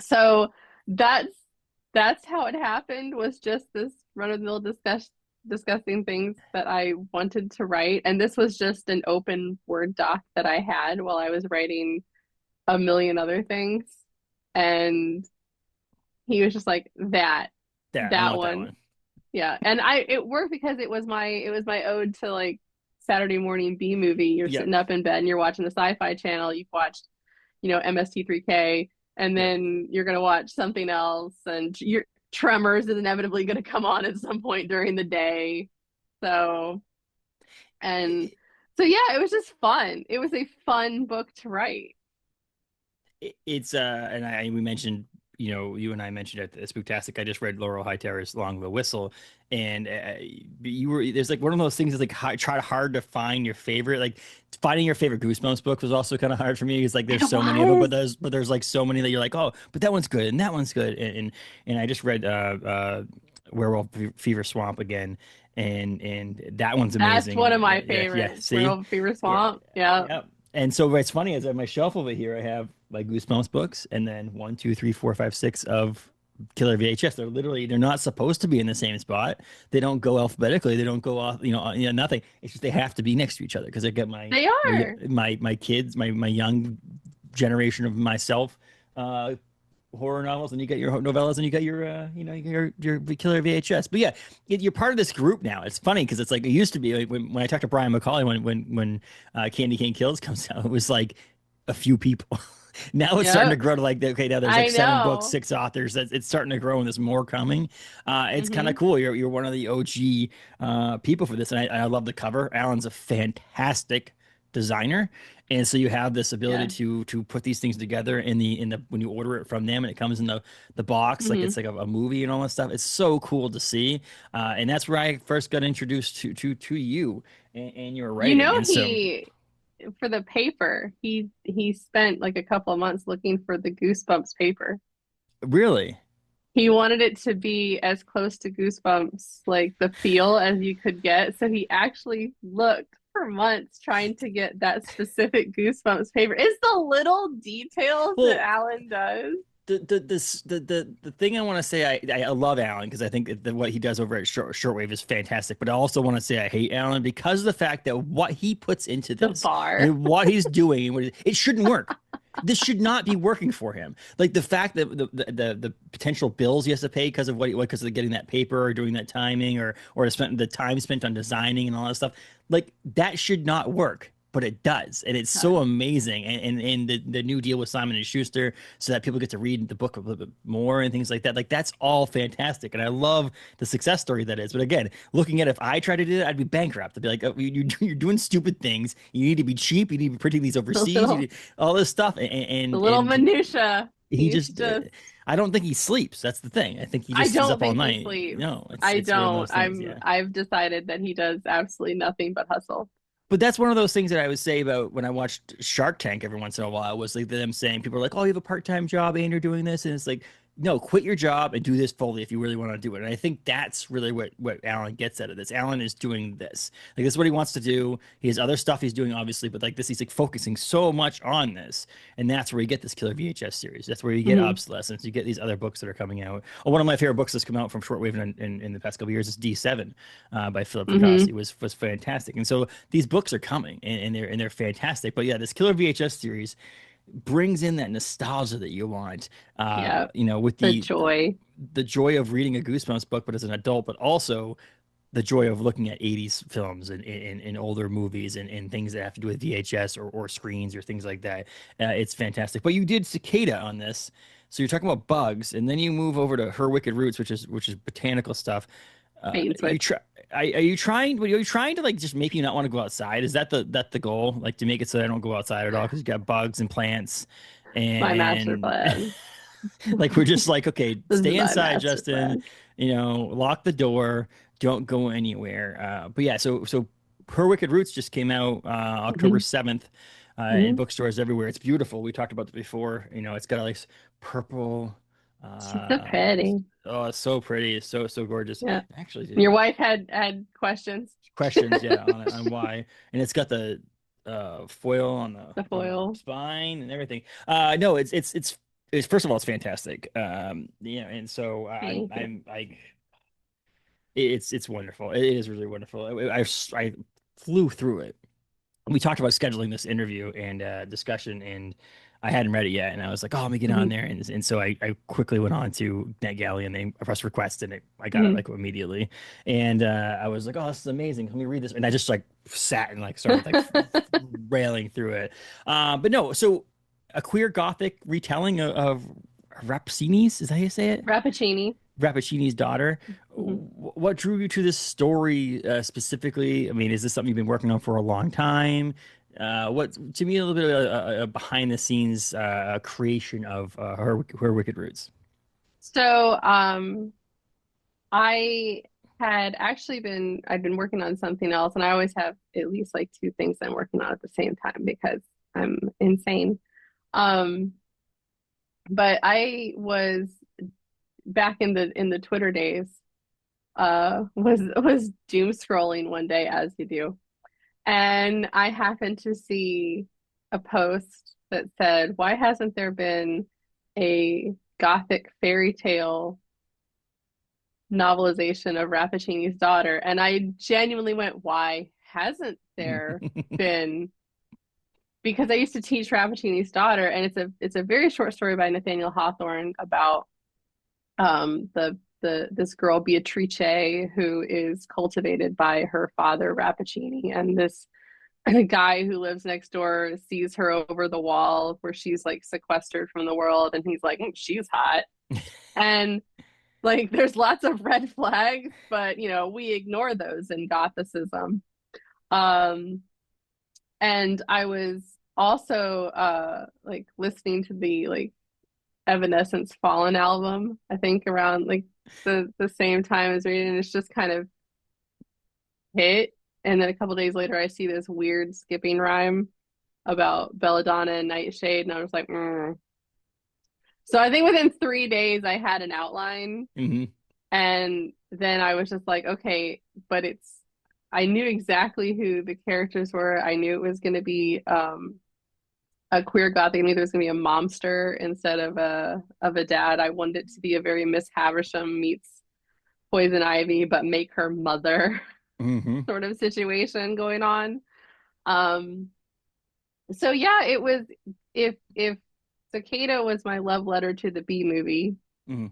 Speaker 2: So that's that's how it happened, was just this run-of-the-mill discussing things that I wanted to write. And this was just an open Word doc that I had while I was writing a million other things. And he was just like,
Speaker 1: There, I
Speaker 2: that
Speaker 1: want that
Speaker 2: one.
Speaker 1: one.
Speaker 2: Yeah. And it worked because it was my ode to like Saturday morning B movie. You're
Speaker 1: Yep.
Speaker 2: sitting up in bed and you're watching the Sci-Fi channel. You've watched MST3K, and
Speaker 1: Yep.
Speaker 2: then you're going to watch something else, and your Tremors is inevitably going to come on at some point during the day. So, and so yeah, it was just fun. It was a fun book to write.
Speaker 1: It's and we mentioned, you and I mentioned at Spooktastic. I just read Laurel Hightower's Long the Whistle, and there's like one of those things that's like try hard to find your favorite. Like finding your favorite Goosebumps book was also kind of hard for me. It's like there's
Speaker 2: It
Speaker 1: so many of them, but
Speaker 2: was.
Speaker 1: there's like so many that you're like, oh, but that one's good and that one's good, and I just read Werewolf Fever Swamp again, and that one's
Speaker 2: That's one of
Speaker 1: amazing.
Speaker 2: my
Speaker 1: Yeah.
Speaker 2: favorites.
Speaker 1: See,
Speaker 2: Werewolf Fever
Speaker 1: yeah,
Speaker 2: Swamp. Yeah.
Speaker 1: yeah. And so what's funny is on my shelf over here, I have my Goosebumps books, and then one, two, three, four, five, six of Killer VHS. They're not supposed to be in the same spot. They don't go alphabetically. They don't go off, nothing. It's just they have to be next to each other because I get
Speaker 2: They are.
Speaker 1: my kids, my young generation of myself, uh, horror novels, and you get your novellas, and you get your your Killer VHS. But yeah, you're part of this group now. It's funny because it's like it used to be like, when I talked to Brian McCauley when Candy Cane Kills comes out, it was like a few people. Now it's starting to
Speaker 2: Yep.
Speaker 1: grow to like, okay, now there's like
Speaker 2: I
Speaker 1: seven books,
Speaker 2: know.
Speaker 1: six authors. It's starting to grow, and there's more coming. It's kind
Speaker 2: Hmm.
Speaker 1: of cool. You're one of the OG people for this, and I love the cover. Alan's a fantastic designer, and so you have this ability
Speaker 2: Yeah.
Speaker 1: to put these things together in the when you order it from them, and it comes in the box like
Speaker 2: Hmm.
Speaker 1: it's like a movie and all that stuff. It's so cool to see, and that's where I first got introduced to you and your
Speaker 2: You
Speaker 1: writing.
Speaker 2: know,
Speaker 1: And so,
Speaker 2: for the paper, he spent like a couple of months looking for the Goosebumps paper.
Speaker 1: really,
Speaker 2: He wanted it to be as close to Goosebumps, like the feel, as you could get. So he actually looked for months trying to get that specific Goosebumps paper. It's the little details that
Speaker 1: well,
Speaker 2: Alan does.
Speaker 1: the thing I want to say, I love Alan because I think that what he does over at Shortwave is fantastic. But I also want to say I hate Alan because of the fact that what he puts into
Speaker 2: The
Speaker 1: this
Speaker 2: bar.
Speaker 1: and what he's doing, and it shouldn't work. This should not be working for him. Like the fact that the potential bills he has to pay because of because of getting that paper or doing that timing or the time spent on designing and all that stuff, like that should not work. But it does, and it's so amazing. And the new deal with Simon and Schuster, so that people get to read the book a little bit more and things like that. Like that's all fantastic, and I love the success story that is. But again, looking at if I tried to do that, I'd be bankrupt. I'd be like, oh, you're doing stupid things. You need to be cheap. You need to be printing these
Speaker 2: The
Speaker 1: overseas. You
Speaker 2: little
Speaker 1: need all this stuff,
Speaker 2: the
Speaker 1: and
Speaker 2: little
Speaker 1: and
Speaker 2: minutia.
Speaker 1: he
Speaker 2: He's
Speaker 1: just.
Speaker 2: just
Speaker 1: I don't think he sleeps. That's the thing. I think he
Speaker 2: I
Speaker 1: just is
Speaker 2: don't
Speaker 1: up all
Speaker 2: think he
Speaker 1: night.
Speaker 2: sleeps.
Speaker 1: No, it's
Speaker 2: I
Speaker 1: it's one of
Speaker 2: don't.
Speaker 1: those things. Yeah.
Speaker 2: I've decided that he does absolutely nothing but hustle.
Speaker 1: But that's one of those things that I would say about when I watched Shark Tank every once in a while was like them saying people are like, "Oh, you have a part-time job and you're doing this," and it's like, no, quit your job and do this fully if you really want to do it. And I think that's really what Alan gets out of this. Alan is doing this. Like this is what he wants to do. He has other stuff he's doing, obviously, but like this, he's like focusing so much on this. And that's where you get this Killer VHS series. That's where you get
Speaker 2: Hmm.
Speaker 1: Obsolescence. You get these other books that are coming out. Oh, one of my favorite books that's come out from Shortwave in the past couple of years is D7 by Philip
Speaker 2: Hmm.
Speaker 1: Fracassi was fantastic. And so these books are coming and they're fantastic. But yeah, this Killer VHS series, brings in that nostalgia that you want.
Speaker 2: Yeah,
Speaker 1: With
Speaker 2: the joy.
Speaker 1: the joy of reading a Goosebumps book, but as an adult, but also the joy of looking at 80s films and older movies and things that have to do with VHS or screens or things like that. It's fantastic. But you did Cicada on this. So you're talking about bugs, and then you move over to Her Wicked Roots, which is botanical stuff.
Speaker 2: Bait and
Speaker 1: You
Speaker 2: switch.
Speaker 1: try. Are you trying? Are you trying to like just make you not want to go outside? Is that the goal? Like to make it so I don't go outside at all because you got bugs and plants,
Speaker 2: My master
Speaker 1: and
Speaker 2: plan.
Speaker 1: like we're just like, okay,
Speaker 2: This is
Speaker 1: stay
Speaker 2: my
Speaker 1: inside,
Speaker 2: master
Speaker 1: Justin.
Speaker 2: plan.
Speaker 1: Lock the door. Don't go anywhere. But yeah, so Her Wicked Roots just came out October
Speaker 2: Hmm.
Speaker 1: 7th in
Speaker 2: Hmm.
Speaker 1: bookstores everywhere. It's beautiful. We talked about it before. It's got like purple.
Speaker 2: She's so
Speaker 1: Uh,
Speaker 2: pretty.
Speaker 1: oh, it's so pretty. It's so gorgeous.
Speaker 2: Yeah.
Speaker 1: Actually,
Speaker 2: Your wife had questions.
Speaker 1: questions, yeah, on why, and it's got the foil on
Speaker 2: The
Speaker 1: the
Speaker 2: foil.
Speaker 1: spine and everything. No, it's first of all, it's fantastic. And so
Speaker 2: Thank you.
Speaker 1: it's wonderful. It is really wonderful. I flew through it. We talked about scheduling this interview and discussion, and I hadn't read it yet, and I was like, "Oh, let me get on
Speaker 2: Hmm.
Speaker 1: there," and so I quickly went on to NetGalley and they pressed request, and I got it
Speaker 2: Hmm.
Speaker 1: like immediately, and I was like, "Oh, this is amazing! Let me read this," and I just like sat and like started like railing through it. But no, so a queer gothic retelling of Rapsini's, is that how you say it?
Speaker 2: Rappaccini.
Speaker 1: Rappaccini's daughter.
Speaker 2: Hmm.
Speaker 1: What drew you to this story specifically? I mean, is this something you've been working on for a long time? What to me a little bit of a behind the scenes creation of her Wicked Roots.
Speaker 2: So, I had actually I'd been working on something else, and I always have at least like two things I'm working on at the same time because I'm insane. Um, but I was back in the Twitter days, was doom scrolling one day as you do. And I happened to see a post that said, "Why hasn't there been a gothic fairy tale novelization of Rappaccini's daughter?" And I genuinely went, "Why hasn't there been?" Because I used to teach Rappaccini's daughter, and it's a very short story by Nathaniel Hawthorne about the this girl Beatrice who is cultivated by her father Rappaccini, and this guy who lives next door sees her over the wall where she's like sequestered from the world, and he's like, she's hot. And like there's lots of red flags, but we ignore those in Gothicism. Um, and I was also like listening to the like Evanescence Fallen album, I think around like the same time as reading. It's just kind of hit. And then a couple days later I see this weird skipping rhyme about Belladonna and Nightshade, and I was like, mm. So I think within 3 days I had an outline,
Speaker 1: Hmm.
Speaker 2: and then I was just like, okay, but I knew exactly who the characters were. I knew it was going to be a queer gothic. I knew there was going to be a momster instead of a dad. I wanted it to be a very Miss Havisham meets Poison Ivy, but make her mother
Speaker 1: Hmm.
Speaker 2: sort of situation going on. Um, so yeah, it was if Cicada was my love letter to the B movie,
Speaker 1: Hmm.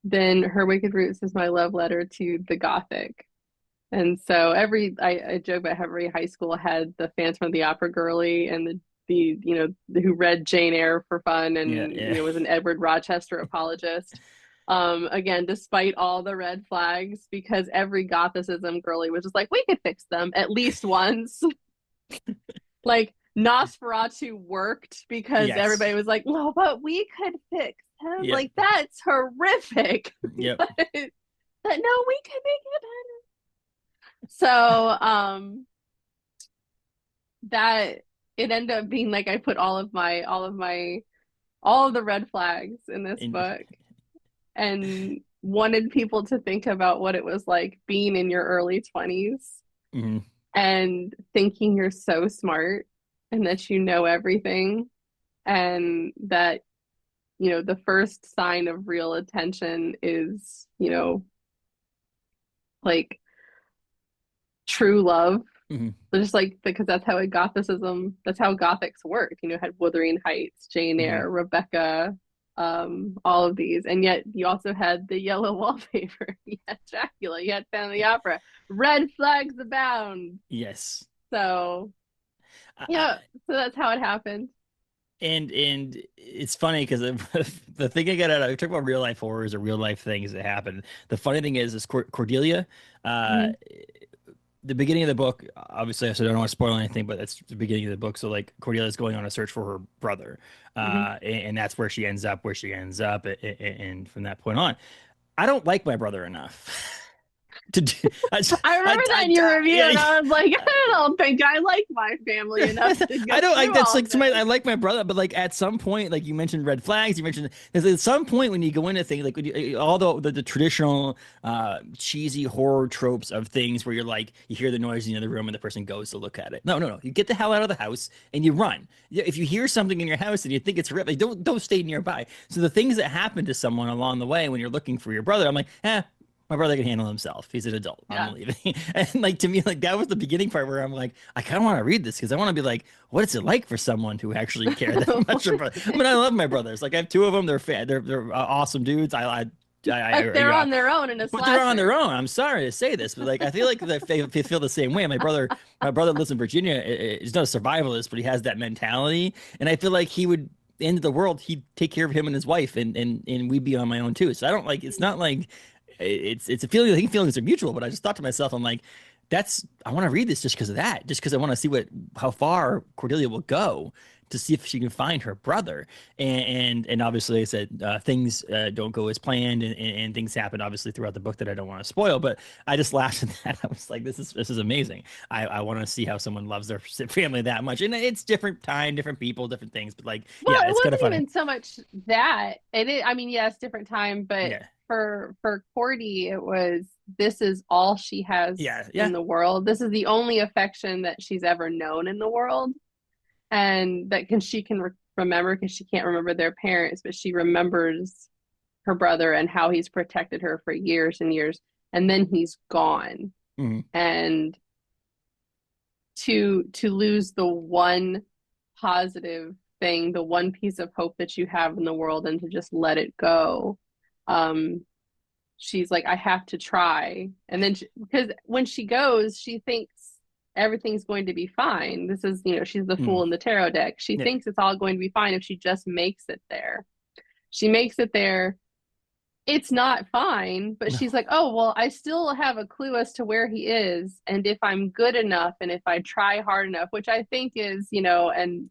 Speaker 2: then Her Wicked Roots is my love letter to the Gothic. And so I joke about how every high school had the Phantom of the Opera girly and the who read Jane Eyre for fun
Speaker 1: Yeah,
Speaker 2: and
Speaker 1: yeah.
Speaker 2: was an Edward Rochester apologist. Again, despite all the red flags, because every Gothicism girly was just like, we could fix them at least once. Like Nosferatu worked because everybody
Speaker 1: Yes.
Speaker 2: was like, no, but we could fix him.
Speaker 1: Yep.
Speaker 2: Like that's horrific.
Speaker 1: Yep.
Speaker 2: but, but no, we can make it better. So that it ended up being like I put all of the red flags in this
Speaker 1: And
Speaker 2: book and wanted people to think about what it was like being in your early 20s
Speaker 1: mhm.
Speaker 2: and thinking you're so smart and that you know everything, and that the first sign of real attention is like true love.
Speaker 1: Mhm.
Speaker 2: So just like because that's how that's how Gothics work. Had Wuthering Heights, Jane
Speaker 1: Mhm.
Speaker 2: Eyre, Rebecca, all of these, and yet you also had the yellow wallpaper. You had Dracula, you had Phantom of the Opera. Red flags abound.
Speaker 1: Yes.
Speaker 2: So
Speaker 1: I, I,
Speaker 2: yeah, so that's how it happened.
Speaker 1: and it's funny because the thing I got out of we talk about real life horrors or real life things that happen. The funny thing is Cordelia. Uh,
Speaker 2: Mhm.
Speaker 1: the beginning of the book, obviously, I don't want to spoil anything, but that's the beginning of the book. So like Cordelia's going on a search for her brother,
Speaker 2: Mhm.
Speaker 1: and that's where she ends up, and from that point on, I don't like my brother enough to do.
Speaker 2: I remember that in your review, and
Speaker 1: Yeah,
Speaker 2: I was like, I don't think I like my family enough to
Speaker 1: I
Speaker 2: go
Speaker 1: don't like
Speaker 2: through
Speaker 1: that's
Speaker 2: all
Speaker 1: like somebody I
Speaker 2: this.
Speaker 1: like my brother, but like at some point, like you mentioned red flags, you mentioned there's at some point when you go into things like when all the traditional cheesy horror tropes of things where you're like you hear the noise in the other room and the person goes to look at it. No, no, no. You get the hell out of the house and you run. If you hear something in your house and you think it's horrific, like, don't stay nearby. So the things that happen to someone along the way when you're looking for your brother, I'm like, my brother can handle himself. He's an adult. I'm
Speaker 2: Yeah.
Speaker 1: leaving. And like to me, like that was the beginning part where I'm like, I kind of want to read this because I want to be like, what is it like for someone who actually cared that much about? I mean, I love my brothers. Like I have two of them. They're awesome dudes.
Speaker 2: But they're
Speaker 1: yeah,
Speaker 2: on their own in a
Speaker 1: but they're on their
Speaker 2: slasher.
Speaker 1: own. I'm sorry to say this, but like I feel like they feel the same way. My brother lives in Virginia. He's not a survivalist, but he has that mentality, and I feel like he would end the world. He'd take care of him and his wife, and we'd be on my own too. So I don't like. It's not like it's a feeling. I think feelings are mutual, but I just thought to myself, I'm like, that's I want to read this just because of that, just because I want to see how far Cordelia will go to see if she can find her brother. And obviously, I said things don't go as planned, and things happen obviously throughout the book that I don't want to spoil. But I just laughed at that. I was like, this is amazing. I want to see how someone loves their family that much, and it's different time, different people, different things. But like,
Speaker 2: Well,
Speaker 1: yeah,
Speaker 2: it
Speaker 1: it's kind of
Speaker 2: wasn't
Speaker 1: funny.
Speaker 2: even so much that I mean, yes, different time, but
Speaker 1: Yeah,
Speaker 2: for Cordy, it was this is all she has
Speaker 1: yeah,
Speaker 2: in
Speaker 1: yeah.
Speaker 2: the world. This is the only affection that she's ever known in the world, and that she can remember because she can't remember their parents, but she remembers her brother and how he's protected her for years and years, and then he's gone,
Speaker 1: Mhm.
Speaker 2: and to lose the one positive thing, the one piece of hope that you have in the world, and to just let it go. Um, she's like, I have to try. And then because when she goes, she thinks everything's going to be fine. This is, she's the fool
Speaker 1: Mhm.
Speaker 2: in the tarot deck. She
Speaker 1: Yeah.
Speaker 2: thinks it's all going to be fine if she just makes it there. She makes it there, it's not fine, but she's
Speaker 1: No.
Speaker 2: like, oh, well, I still have a clue as to where he is. And if I'm good enough and if I try hard enough, which I think is, and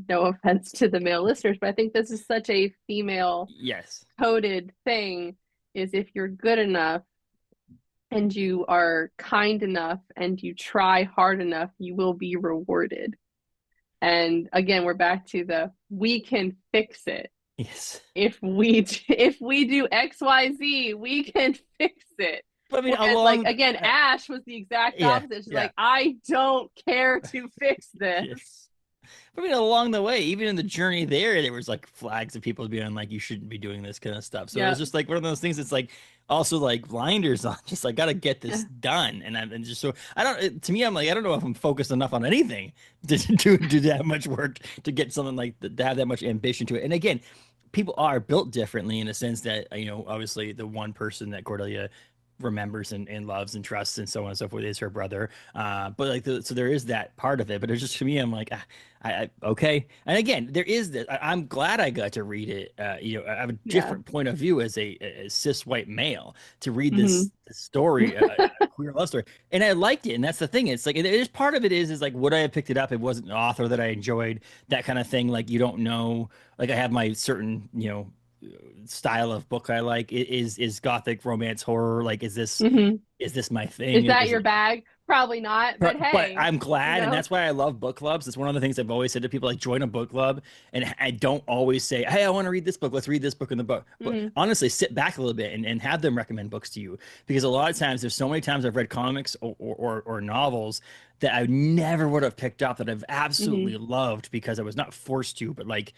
Speaker 2: no offense to the male listeners, but I think this is such a female
Speaker 1: Yes.
Speaker 2: coded thing is if you're good enough and you are kind enough and you try hard enough, you will be rewarded. And again, we're back to the we can fix it
Speaker 1: Yes.
Speaker 2: if we do XYZ, we can fix it.
Speaker 1: But I mean,
Speaker 2: Whereas, like
Speaker 1: along,
Speaker 2: again, Ash was the exact
Speaker 1: yeah,
Speaker 2: opposite. She's
Speaker 1: yeah,
Speaker 2: like, I don't care to fix this.
Speaker 1: yes. I mean, along the way, even in the journey there was like flags of people being like, you shouldn't be doing this kind of stuff. So it was
Speaker 2: Yeah.
Speaker 1: just like one of those things. It's like also like blinders on, just like gotta get this done. And just so I don't. To me, I'm like, I don't know if I'm focused enough on anything to do that much work to get something like to have that much ambition to it. And again, people are built differently in a sense that obviously the one person that Cordelia remembers and loves and trusts and so on and so forth is her brother. But like so there is that part of it. But it's just to me, I'm like, okay. And again, there is this. I'm glad I got to read it. I have a
Speaker 2: Yeah.
Speaker 1: different point of view as a cis white male to read
Speaker 2: Hmm.
Speaker 1: this story, a queer love story, and I liked it. And that's the thing. It's like there's part of it is like would I have picked it up? It wasn't an author that I enjoyed, that kind of thing. Like you don't know. Like I have my certain style of book I like. Is gothic romance horror like
Speaker 2: Hmm.
Speaker 1: is this my thing?
Speaker 2: Is that
Speaker 1: Is
Speaker 2: your
Speaker 1: it
Speaker 2: bag? Probably not, but
Speaker 1: but
Speaker 2: hey,
Speaker 1: I'm glad, and that's why I love book clubs. It's one of the things I've always said to people, like join a book club. And I don't always say, "Hey, I want to read this book. Let's read this book in the book." But
Speaker 2: hmm
Speaker 1: honestly, sit back a little bit and have them recommend books to you, because a lot of times there's so many times I've read comics or novels that I never would have picked up that I've
Speaker 2: hmm
Speaker 1: absolutely loved because I was not forced to, but like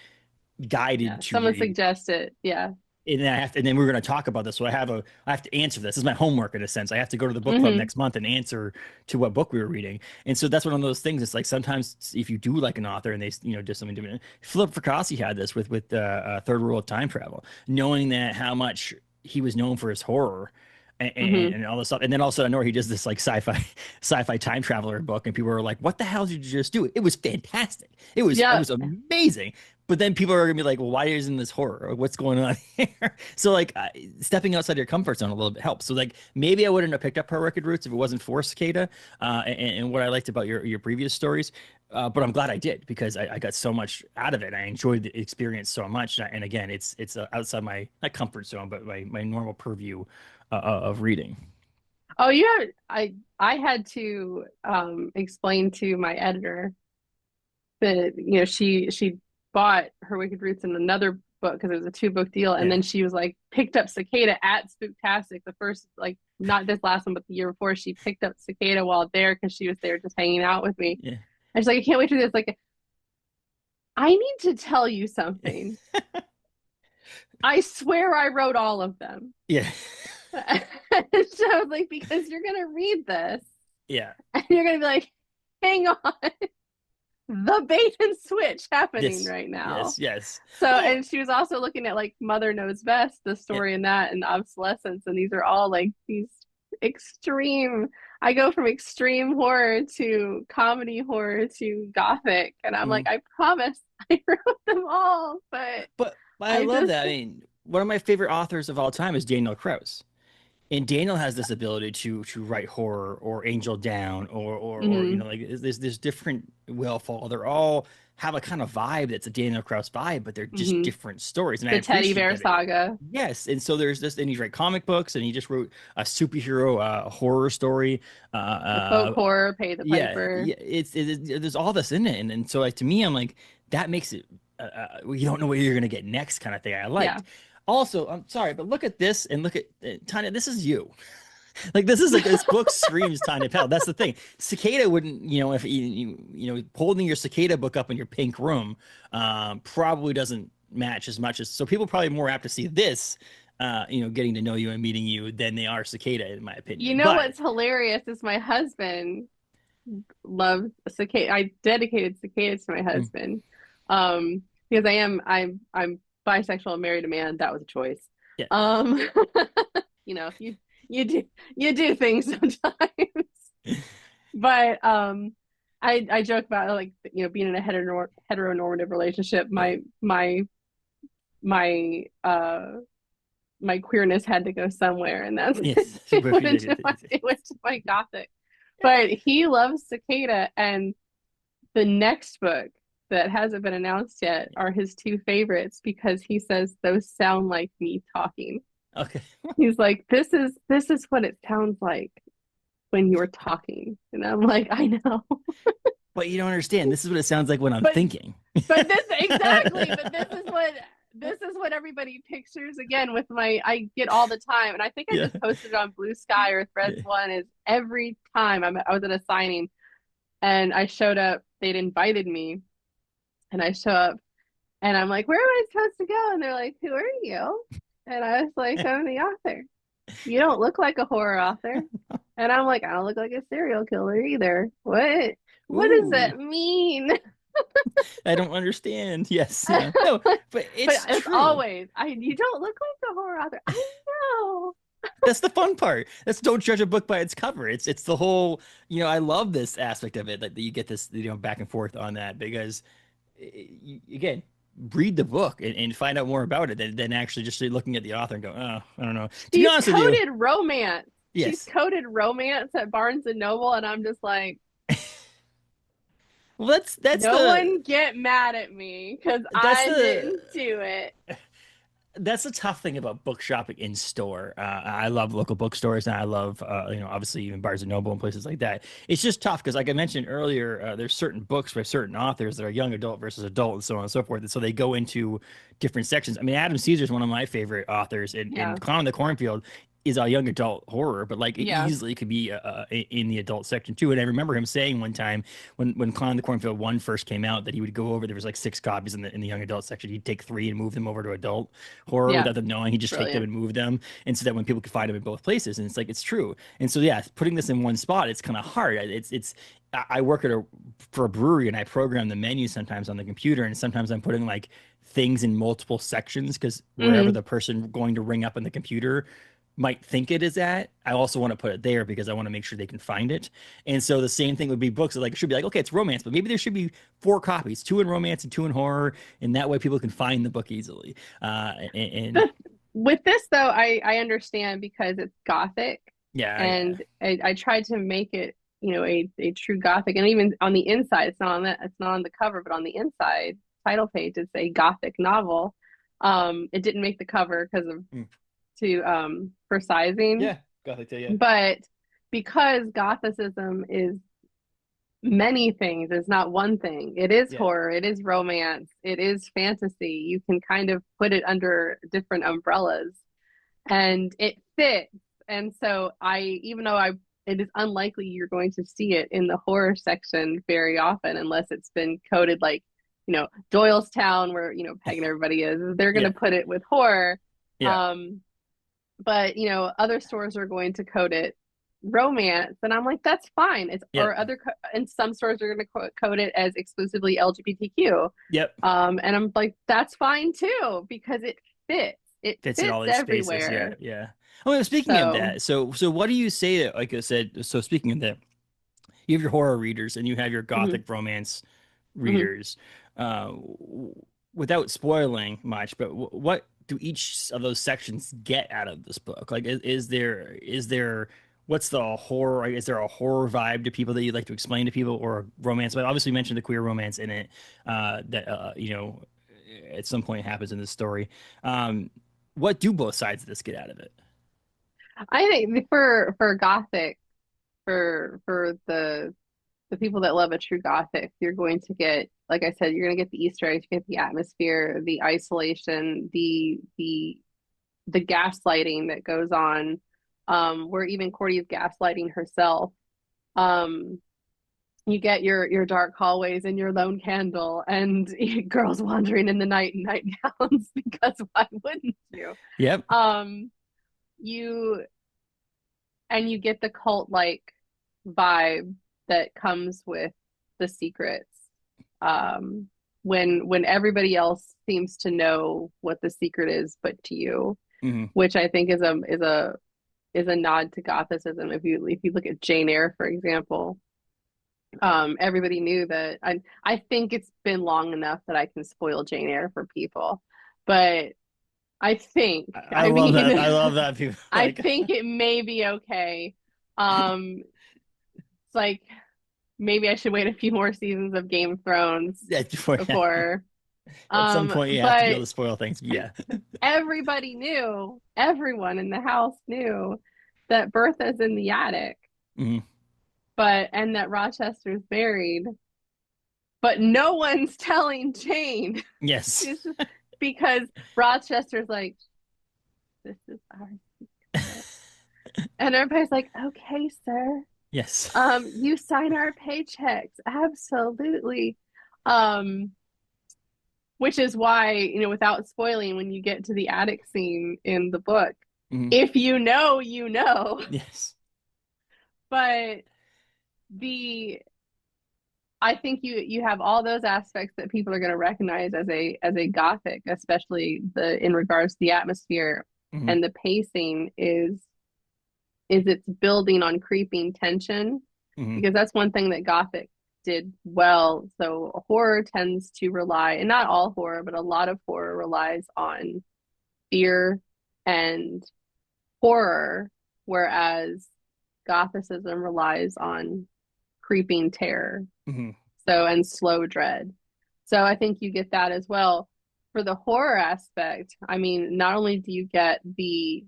Speaker 1: guided
Speaker 2: Yeah.
Speaker 1: to
Speaker 2: Someone
Speaker 1: read.
Speaker 2: suggested. Yeah.
Speaker 1: and then and then we're going to talk about this. So I have to answer this. This is my homework in a sense. I have to go to the book club
Speaker 2: Hmm.
Speaker 1: next month and answer to what book we were reading. And so that's one of those things. It's like sometimes if you do like an author and they, do something different. Philip Fracassi had this with Third World Time Travel, knowing that how much he was known for his horror.
Speaker 2: Hmm.
Speaker 1: And all this stuff, and then also I know he does this like sci-fi time traveler book, and people were like, "What the hell did you just do?" It was fantastic. It
Speaker 2: Yeah.
Speaker 1: was amazing. But then people are gonna be like, well, why isn't this horror? Or what's going on here? So like stepping outside your comfort zone a little bit helps. So like maybe I wouldn't have picked up Her Wicked Roots if it wasn't for Cicada, and what I liked about your previous stories. But I'm glad I did because I got so much out of it. I enjoyed the experience so much. And again, it's outside my not comfort zone, but my normal purview of reading.
Speaker 2: Oh, you have I had to explain to my editor that she bought Her Wicked Roots in another book because it was a two-book deal, and
Speaker 1: Yeah,
Speaker 2: then she was like picked up Cicada at Spooktastic the first, like, not this last one but the year before. She picked up Cicada while there because she was there just hanging out with me,
Speaker 1: yeah,
Speaker 2: and she's like, I can't wait to do this. Like, I need to tell you something. I swear I wrote all of them.
Speaker 1: yeah,
Speaker 2: So I was like, because you're gonna read this
Speaker 1: yeah.
Speaker 2: and you're gonna be like, hang on, the bait and switch happening
Speaker 1: Yes,
Speaker 2: right now.
Speaker 1: yes, yes.
Speaker 2: So,
Speaker 1: Well,
Speaker 2: and she was also looking at like Mother Knows Best, the
Speaker 1: yeah.
Speaker 2: story in that, and Obsolescence, and these are all like these extreme. I go from extreme horror to comedy horror to gothic, and I'm like,
Speaker 1: Mm.
Speaker 2: I promise I wrote them all, but
Speaker 1: But I
Speaker 2: I
Speaker 1: love
Speaker 2: just,
Speaker 1: that. I mean, one of my favorite authors of all time is Daniel Krauss. And Daniel has this ability to write horror or Angel Down or
Speaker 2: mhm.
Speaker 1: like there's different Willfall. They're all have a kind of vibe that's a Daniel Krauss vibe, but they're just
Speaker 2: Mhm.
Speaker 1: different stories. And I
Speaker 2: The Teddy
Speaker 1: appreciate
Speaker 2: Bear
Speaker 1: that.
Speaker 2: Saga,
Speaker 1: Yes, and so there's this, and he's write comic books, and he just wrote a superhero horror story.
Speaker 2: the folk horror, Pay the Piper.
Speaker 1: Yeah, there's all this in it, and so like to me, I'm like that makes it you don't know what you're gonna get next kind of thing. I
Speaker 2: Yeah.
Speaker 1: liked. Also, I'm sorry, but look at this and look at Tanya. This is you. Like this is like this book screams Tanya Pell. That's the thing. Cicada wouldn't, if holding your Cicada book up in your pink room, probably doesn't match as much as. So people probably more apt to see this, getting to know you and meeting you than they are Cicada, in my
Speaker 2: You
Speaker 1: opinion.
Speaker 2: know
Speaker 1: But
Speaker 2: what's hilarious is my husband loves cicada. I dedicated cicadas to my
Speaker 1: mm,
Speaker 2: husband. Because I'm bisexual and married a man. That was a choice.
Speaker 1: yeah,
Speaker 2: Um, you you do you do things sometimes. But I joke about, like, being in a heteronormative relationship.
Speaker 1: yeah,
Speaker 2: My my queerness had to go somewhere, and that's
Speaker 1: yes.
Speaker 2: it went to my gothic. But he loves Cicada, and the next book that hasn't been announced yet are his two favorites because he says those sound like me talking.
Speaker 1: Okay,
Speaker 2: He's like, this is what it sounds like when you're talking. And I'm like, I know.
Speaker 1: but you don't understand. This is what it sounds like when I'm
Speaker 2: But
Speaker 1: thinking.
Speaker 2: but this exactly, but this is what everybody pictures again with my I get all the time. And I think I
Speaker 1: Yeah,
Speaker 2: just posted it on Blue Sky or Threads
Speaker 1: yeah.
Speaker 2: one is every time I was at a signing and I showed up, they'd invited me, and I show up and I'm like, where am I supposed to go? And they're like, who are you? And I was like, I'm the author. You don't look like a horror author. And I'm like, I don't look like a serial killer either. What does
Speaker 1: Ooh.
Speaker 2: that mean?
Speaker 1: I don't understand. Yes, yeah. No, but
Speaker 2: But
Speaker 1: it's
Speaker 2: it's
Speaker 1: true.
Speaker 2: always, you don't look like a horror author. I know.
Speaker 1: That's the fun part. That's don't judge a book by its cover. It's the whole, I love this aspect of it, like that you get this, back and forth on that because again, read the book and find out more about it than actually just looking at the author and go, oh, I don't know. To be
Speaker 2: She's
Speaker 1: honest with you,
Speaker 2: coded romance. She's
Speaker 1: yes.
Speaker 2: coded romance at Barnes and Noble, and I'm just like,
Speaker 1: Well, that's
Speaker 2: no
Speaker 1: the
Speaker 2: one get mad at me because
Speaker 1: that's
Speaker 2: I
Speaker 1: the
Speaker 2: didn't do it.
Speaker 1: that's the tough thing about book shopping in store. I love local bookstores, and I love, obviously even Barnes and Noble and places like that. It's just tough because, like I mentioned earlier, there's certain books by certain authors that are young adult versus adult, and so on and so forth. And so they go into different sections. I mean, Adam Caesar is one of my favorite authors in
Speaker 2: Yeah.
Speaker 1: Clown in the Cornfield. is a young adult horror, but like it
Speaker 2: Yeah.
Speaker 1: easily could be in the adult section too. And I remember him saying one time when Clown the Cornfield 1 first came out that he would go over, there was like 6 copies in the young adult section. He'd take 3 and move them over to adult horror
Speaker 2: Yeah.
Speaker 1: without them knowing. He'd just take them
Speaker 2: Brilliant.
Speaker 1: and move them, and so that when people could find them in both places. And it's like it's true. And so yeah, putting this in one spot, it's kind of hard. It's I work for a brewery, and I program the menu sometimes on the computer, and sometimes I'm putting like things in multiple sections because wherever
Speaker 2: Hmm.
Speaker 1: the person going to ring up in the computer might think it is at, I also want to put it there because I want to make sure they can find it. And so the same thing would be books. Like it should be like, okay, it's romance, but maybe there should be 4 copies, 2 in romance and 2 in horror, and that way people can find the book easily. And
Speaker 2: With this though, I understand because it's gothic,
Speaker 1: yeah, yeah,
Speaker 2: and I tried to make it, a true gothic, and even on the inside, it's not on the cover, but on the inside title page, it's a gothic novel. It didn't make the cover because of
Speaker 1: mm,
Speaker 2: to for sizing,
Speaker 1: yeah, Gothic too, yeah,
Speaker 2: but because Gothicism is many things, it's not one thing. It is
Speaker 1: yeah,
Speaker 2: horror, it is romance, it is fantasy. You can kind of put it under different umbrellas, and it fits. And so even though it is unlikely you're going to see it in the horror section very often, unless it's been coded like, Doylestown, where, Peg and everybody is, they're going
Speaker 1: yeah,
Speaker 2: to put it with horror.
Speaker 1: yeah,
Speaker 2: Um, but other stores are going to code it romance, and I'm like, that's fine.
Speaker 1: yeah,
Speaker 2: And some stores are going to code it as exclusively LGBTQ.
Speaker 1: yep.
Speaker 2: And I'm like, that's fine too, because it
Speaker 1: Fits in
Speaker 2: fits
Speaker 1: all these spaces. Yeah,
Speaker 2: everywhere.
Speaker 1: yeah. Oh, speaking of
Speaker 2: So
Speaker 1: that, so what do you say that, like I said, so speaking of that, you have your horror readers and you have your
Speaker 2: mhm,
Speaker 1: gothic romance
Speaker 2: mhm.
Speaker 1: readers. Without spoiling much, but what do each of those sections get out of this book? Like, is there what's the horror? Is there a horror vibe to people that you'd like to explain to people, or a romance? But obviously, you mentioned the queer romance in it that at some point happens in this story. Um, what do both sides of this get out of it?
Speaker 2: I think for Gothic, for the people that love a true Gothic, you're going to get, like I said, you're going to get the Easter eggs, you get the atmosphere, the isolation, the gaslighting that goes on, where even Cordy is gaslighting herself. Um, you get your dark hallways and your lone candle and girls wandering in the night in nightgowns, because why wouldn't you?
Speaker 1: Yep.
Speaker 2: Um, you you get the cult like vibe that comes with the secrets. Um, when everybody else seems to know what the secret is, but to you,
Speaker 1: Hmm.
Speaker 2: which I think is a nod to Gothicism. If you look at Jane Eyre, for example, everybody knew that. I think it's been long enough that I can spoil Jane Eyre for people, but I think,
Speaker 1: I love that. I love
Speaker 2: mean,
Speaker 1: that people
Speaker 2: I
Speaker 1: like
Speaker 2: think it may be okay. It's like maybe I should wait a few more seasons of Game of Thrones before.
Speaker 1: at some point you have to be able
Speaker 2: But
Speaker 1: to spoil things. Yeah.
Speaker 2: everybody knew, everyone in the house knew that Bertha's in the attic,
Speaker 1: Hmm.
Speaker 2: and that Rochester's married, but no one's telling Jane.
Speaker 1: Yes.
Speaker 2: She's just, because Rochester's like, this is our secret. And everybody's like, okay, sir.
Speaker 1: Yes.
Speaker 2: You sign our paychecks. Absolutely. Um, which is why, without spoiling, when you get to the attic scene in the book,
Speaker 1: Hmm.
Speaker 2: if you know, you know.
Speaker 1: Yes.
Speaker 2: But the I think you have all those aspects that people are going to recognize as a gothic, especially the in regards to the atmosphere,
Speaker 1: Hmm.
Speaker 2: and the pacing is it's building on creeping tension,
Speaker 1: Hmm.
Speaker 2: because that's one thing that gothic did well. So horror tends to rely, and not all horror, but a lot of horror relies on fear and horror, whereas Gothicism relies on creeping terror.
Speaker 1: Hmm.
Speaker 2: So, and slow dread. So I think you get that as well. For the horror aspect, I mean, not only do you get the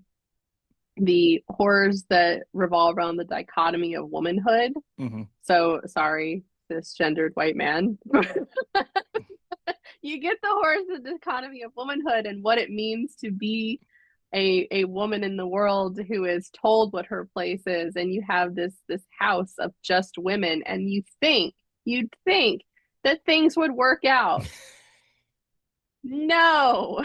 Speaker 2: horrors that revolve around the dichotomy of womanhood.
Speaker 1: Hmm.
Speaker 2: So sorry, cisgendered white man. You get the horrors of the dichotomy of womanhood and what it means to be a woman in the world who is told what her place is, and you have this house of just women, and you'd think that things would work out. No,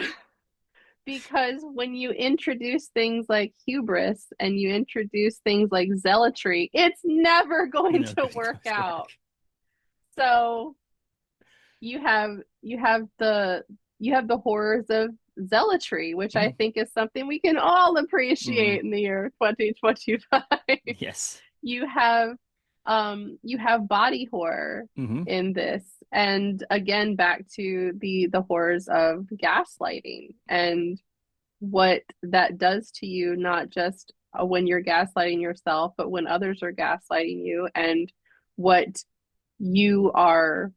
Speaker 2: because when you introduce things like hubris and you introduce things like zealotry, it's never going to work out. So you have the horrors of zealotry, which I think is something we can all appreciate in the year 2025.
Speaker 1: Yes.
Speaker 2: You have body horror in this. And again, back to the horrors of gaslighting and what that does to you, not just when you're gaslighting yourself, but when others are gaslighting you, and what you are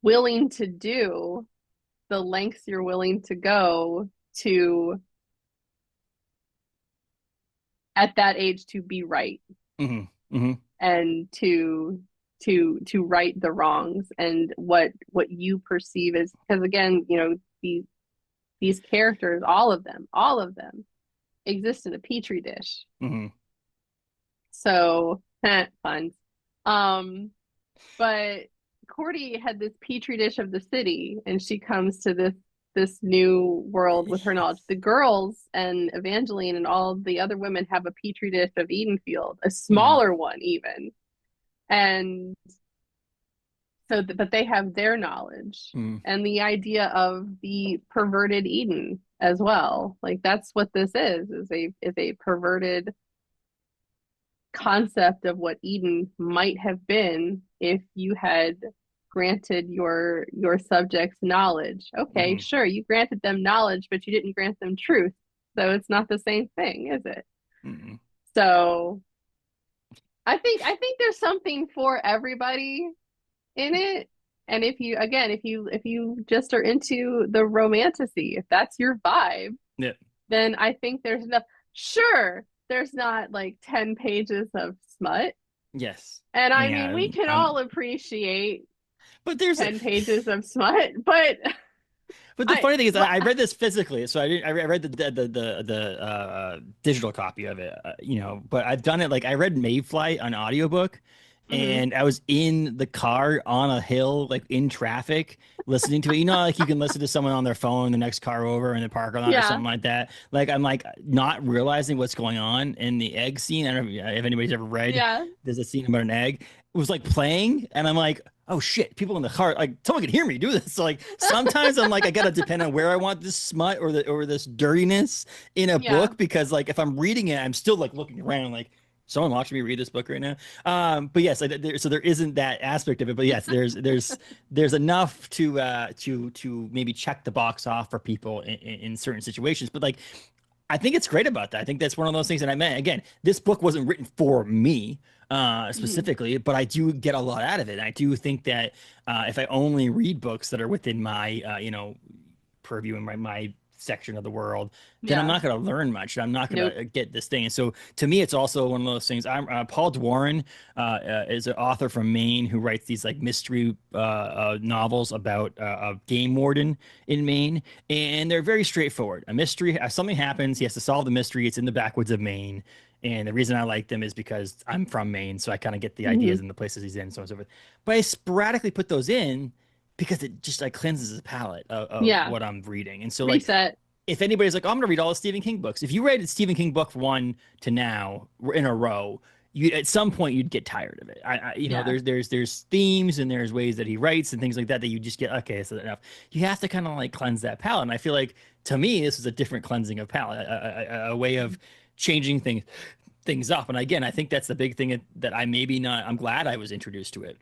Speaker 2: willing to do, the lengths you're willing to go to at that age to be right and to right the wrongs and what you perceive as, because again, these characters, all of them exist in a petri dish. So fun. But Cordy had this petri dish of the city, and she comes to this new world with her knowledge. The girls and Evangeline and all the other women have a petri dish of Edenfield, a smaller one even. And so, but they have their knowledge and the idea of the perverted Eden as well. Like that's what this is a perverted concept of what Eden might have been if you had granted your subjects knowledge. Okay, sure, you granted them knowledge, but you didn't grant them truth. So it's not the same thing, is it? So I think there's something for everybody in it. And if you just are into the romantasy, if that's your vibe, then I think there's enough. Sure, there's not like 10 pages of smut.
Speaker 1: Yes.
Speaker 2: And I mean, we can all appreciate
Speaker 1: but there's
Speaker 2: 10 pages of smut, but
Speaker 1: the funny thing is, I read this physically, so I read the digital copy of it, But I've done it like I read Mayfly on audiobook, and I was in the car on a hill, like in traffic, listening to it. Like you can listen to someone on their phone, the next car over in the parking lot or something like that. Like I'm like not realizing what's going on in the egg scene. I don't know if anybody's ever read. There's a scene about an egg. It was like playing, and I'm like, oh shit, people in the car, like someone can hear me do this. So like sometimes I'm like, I gotta depend on where I want this smut or this dirtiness in a book, because like if I'm reading it, I'm still like looking around like someone watching me read this book right now. But yes, so there isn't that aspect of it. But yes, there's enough to maybe check the box off for people in certain situations. But like I think it's great about that. I think that's one of those things that I meant. Again, this book wasn't written for me specifically, but I do get a lot out of it. And I do think that if I only read books that are within my purview and my section of the world, then I'm not going to learn much. I'm not going to get this thing. And so to me, it's also one of those things. I'm Paul Dworin is an author from Maine who writes these like mystery novels about a game warden in Maine, and they're very straightforward. A mystery, something happens, he has to solve the mystery. It's in the backwoods of Maine. And the reason I like them is because I'm from Maine, so I kind of get the ideas and the places he's in, so on and so forth. But I sporadically put those in because it just like cleanses the palate of what I'm reading. And so like if anybody's like, oh, I'm gonna read all the Stephen King books, if you read Stephen King book 1 to now in a row, you at some point you'd get tired of it. There's themes and there's ways that he writes and things like that you just get, okay, so enough. You have to kind of like cleanse that palate. And I feel like to me this is a different cleansing of palate, a way of changing things up. And again, I think that's the big thing that I'm glad I was introduced to it.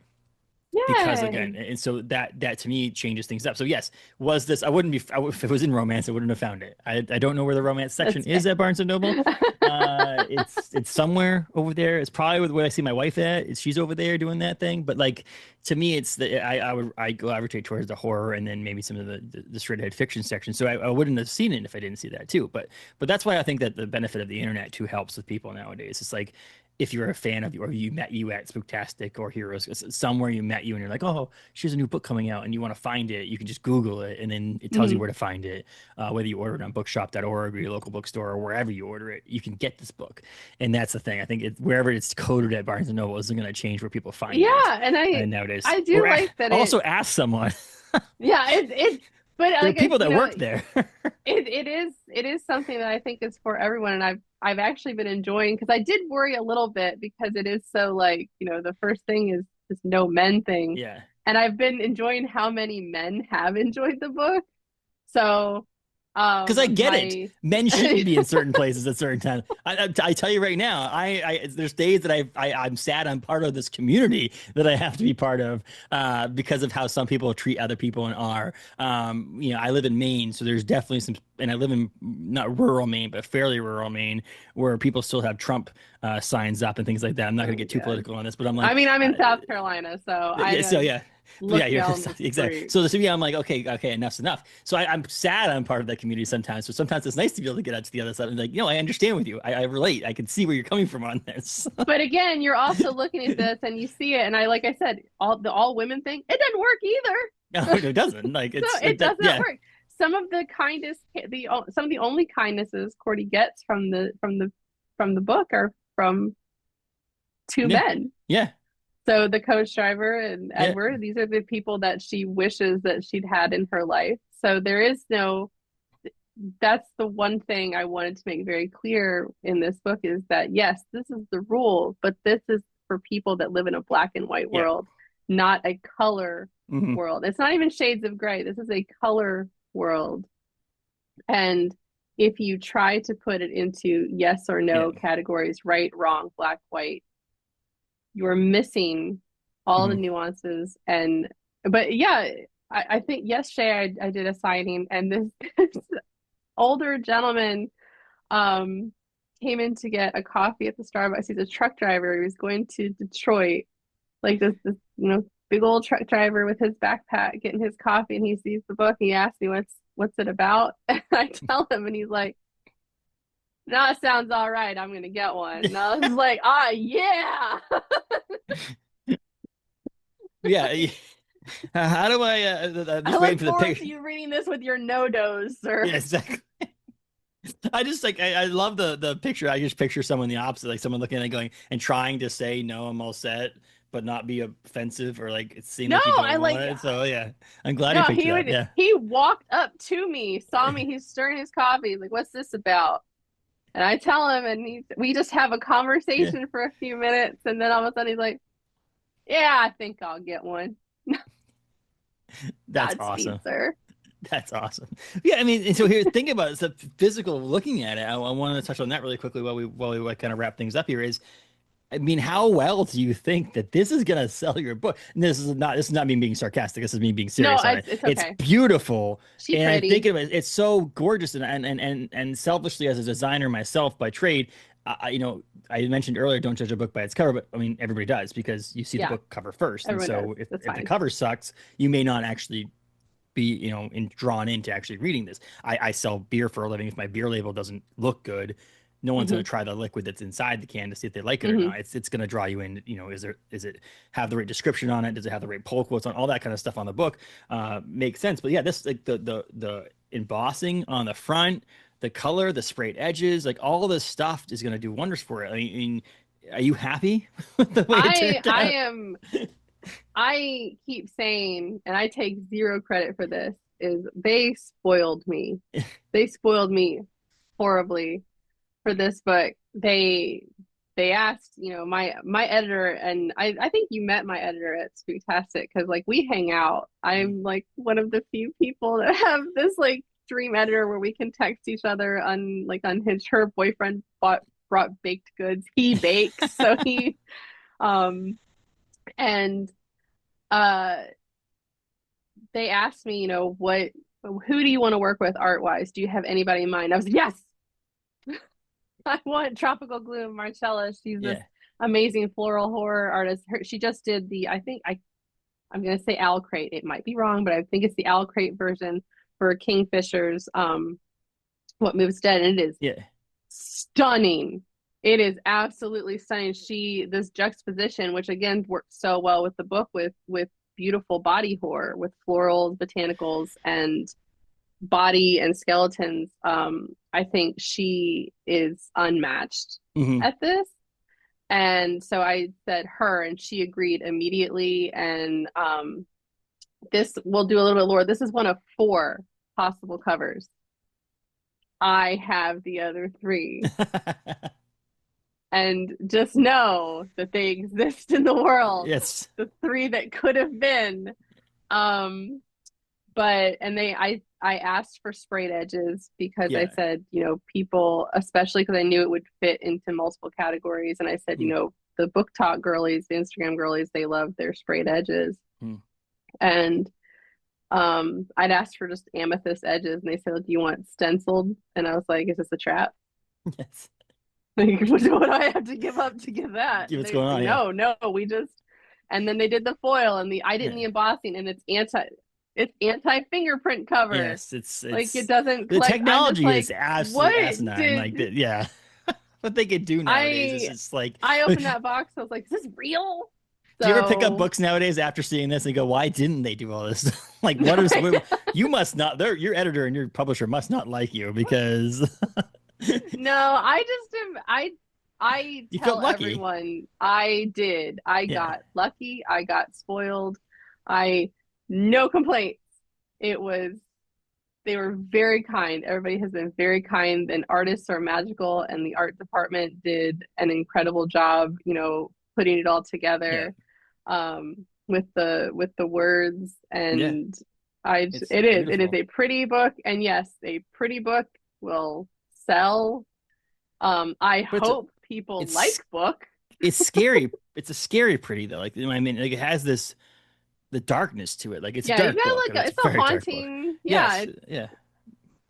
Speaker 1: Because again, and so that to me changes things up. So yes, was this? If it was in romance, I wouldn't have found it. I don't know where the romance section is at Barnes and Noble. It's somewhere over there. It's probably where I see my wife at. She's over there doing that thing. But like to me, it's I gravitate towards the horror and then maybe some of the straight ahead fiction section. So I wouldn't have seen it if I didn't see that too. But that's why I think that the benefit of the internet too helps with people nowadays. It's like if you're a fan of, or you met you at Spooktastic or Heroes, somewhere you met you and you're like, oh, she's a new book coming out and you want to find it, you can just Google it and then it tells you where to find it. Whether you order it on bookshop.org or your local bookstore or wherever you order it, you can get this book. And that's the thing. I think wherever it's coded at Barnes and Noble isn't going to change where people find it.
Speaker 2: Yeah, and
Speaker 1: nowadays.
Speaker 2: I do like that.
Speaker 1: Also, ask someone.
Speaker 2: Yeah, it's but
Speaker 1: there
Speaker 2: like
Speaker 1: are people that work there.
Speaker 2: it is something that I think is for everyone, and I've actually been enjoying, because I did worry a little bit because it is so, like, the first thing is this no men thing.
Speaker 1: Yeah.
Speaker 2: And I've been enjoying how many men have enjoyed the book. So
Speaker 1: because I get it. Men shouldn't be in certain places at certain times. I tell you right now, there's days that I'm sad I'm part of this community that I have to be part of because of how some people treat other people and are. I live in Maine, so there's definitely some, and I live in not rural Maine, but fairly rural Maine, where people still have Trump signs up and things like that. I'm not going to get too political on this, but I'm like,
Speaker 2: I mean, I'm in South Carolina, so
Speaker 1: yeah. Exactly.
Speaker 2: Street.
Speaker 1: So to me, I'm like, okay, enough's enough. So I'm sad I'm part of that community sometimes. So sometimes it's nice to be able to get out to the other side and like, I understand with you. I relate. I can see where you're coming from on this.
Speaker 2: But again, you're also looking at this and you see it, and like I said, the all women thing, it doesn't work either.
Speaker 1: No, it doesn't. Like
Speaker 2: it doesn't work. Some of the kindness, some of the only kindnesses Cordy gets from the book are from two men.
Speaker 1: Yeah.
Speaker 2: So the coach driver and Edward, these are the people that she wishes that she'd had in her life. So there is that's the one thing I wanted to make very clear in this book, is that yes, this is the rule, but this is for people that live in a black and white world, not a color world. It's not even shades of gray. This is a color world. And if you try to put it into yes or no categories, right, wrong, black, white, you're missing all the nuances. But yeah, I think yesterday I did a signing, and this older gentleman came in to get a coffee at the Starbucks. He's a truck driver. He was going to Detroit, like this big old truck driver with his backpack getting his coffee, and he sees the book. He asks me what's it about, and I tell him, and he's like, "No, it sounds all right. I'm gonna get one." And I was like, yeah.
Speaker 1: Yeah. How do I?
Speaker 2: I look forward to you reading this with your no-dos, sir.
Speaker 1: Yeah, exactly. I just I love the picture. I just picture someone the opposite, like someone looking at it going and trying to say no, I'm all set, but not be offensive or like it seemed like you don't want it. So yeah, I'm glad you picked it up.
Speaker 2: He walked up to me, saw me, he's stirring his coffee. He's like, "What's this about?" And I tell him, and we just have a conversation for a few minutes, and then all of a sudden he's like, "Yeah, I think I'll get one."
Speaker 1: That's awesome.
Speaker 2: Sir.
Speaker 1: That's awesome. Yeah, I mean, and so here, think about it. So physical, looking at it, I wanted to touch on that really quickly while we kind of wrap things up here. Is, I mean, how well do you think that this is going to sell your book? And this is not me being sarcastic. This is me being serious.
Speaker 2: No, it's okay.
Speaker 1: It's beautiful.
Speaker 2: She's
Speaker 1: and
Speaker 2: pretty.
Speaker 1: I think it's so gorgeous. And selfishly, as a designer myself by trade, I mentioned earlier, don't judge a book by its cover, but I mean, everybody does, because you see the book cover first. And so if the cover sucks, you may not actually be, drawn into actually reading this. I sell beer for a living. If my beer label doesn't look good, no one's going to try the liquid that's inside the can to see if they like it or not. It's going to draw you in. Is it have the right description on it? Does it have the right pull quotes on all that kind of stuff on the book? Makes sense. But yeah, this, like the embossing on the front, the color, the sprayed edges, like all this stuff is going to do wonders for it. I mean, are you happy with the way it turned out?
Speaker 2: I am. I keep saying, and I take zero credit for this, is they spoiled me. They spoiled me horribly for this book. They asked, my editor, and I think you met my editor at Spooktastic, because like we hang out. I'm like one of the few people that have this like dream editor where we can text each other on Unhinged. Her boyfriend brought baked goods. He bakes, so he and they asked me, who do you want to work with art-wise? Do you have anybody in mind? I was like, yes. I want Tropical Gloom, Marcella. She's this amazing floral horror artist. She just did I'm going to say Owl Crate. It might be wrong, but I think it's the Owl Crate version for Kingfisher's What Moves Dead, and it is stunning. It is absolutely stunning. This juxtaposition, which again works so well with the book, with beautiful body horror, with florals, botanicals, and body and skeletons. I think she is unmatched
Speaker 1: Hmm.
Speaker 2: at this. And so I said her, and she agreed immediately. And this, we'll do a little bit more. This is one of 4 possible covers. I have the other 3. And just know that they exist in the world.
Speaker 1: Yes.
Speaker 2: The 3 that could have been. But and I asked for sprayed edges because I
Speaker 1: Yeah.
Speaker 2: said, people, especially because I knew it would fit into multiple categories. And I said,
Speaker 1: Mm.
Speaker 2: the book talk girlies, the Instagram girlies, they love their sprayed edges.
Speaker 1: Mm.
Speaker 2: And I'd asked for just amethyst edges, and they said, "Do you want stenciled?" And I was like, "Is this a trap?
Speaker 1: Yes.
Speaker 2: Like, what do I have to give up to get that?"
Speaker 1: See
Speaker 2: And
Speaker 1: what's
Speaker 2: they were
Speaker 1: going
Speaker 2: like,
Speaker 1: on. Yeah.
Speaker 2: "No, we just." And then they did the foil, and I did
Speaker 1: Yeah.
Speaker 2: the embossing, and it's anti fingerprint cover.
Speaker 1: Yes. It's
Speaker 2: Like, it
Speaker 1: it's
Speaker 2: doesn't
Speaker 1: the
Speaker 2: collect. I'm just
Speaker 1: technology is
Speaker 2: like,
Speaker 1: absolutely
Speaker 2: what
Speaker 1: asinine. Like
Speaker 2: did
Speaker 1: that. Yeah. What they could do nowadays is
Speaker 2: I?
Speaker 1: just like.
Speaker 2: I
Speaker 1: Do
Speaker 2: opened that box. I was like, "Is this real?"
Speaker 1: you ever pick up
Speaker 2: So
Speaker 1: books nowadays after seeing this and go, "Why didn't they do all this?" Like, what is? You must not. Your editor and your publisher must not like you because
Speaker 2: no, I just am. I
Speaker 1: you felt
Speaker 2: tell
Speaker 1: lucky.
Speaker 2: everyone I did. I
Speaker 1: Yeah.
Speaker 2: got lucky. I got spoiled. I No complaints. It was They were very kind. Everybody has been very kind, and artists are magical, and the art department did an incredible job, putting it all
Speaker 1: Yeah.
Speaker 2: together, with the words.
Speaker 1: Yeah.
Speaker 2: And
Speaker 1: It's
Speaker 2: it is
Speaker 1: beautiful.
Speaker 2: a pretty book, and yes, a pretty book will sell. I
Speaker 1: But it's
Speaker 2: hope people
Speaker 1: it's
Speaker 2: like book.
Speaker 1: it's scary. It's a scary pretty though. Like, you know what I mean, like it has the darkness to it. Like it's a
Speaker 2: Yeah, you
Speaker 1: dark
Speaker 2: gotta
Speaker 1: book.
Speaker 2: look.
Speaker 1: It's
Speaker 2: It's
Speaker 1: a
Speaker 2: a
Speaker 1: very dark book.
Speaker 2: haunting. Yeah,
Speaker 1: Yes, yeah.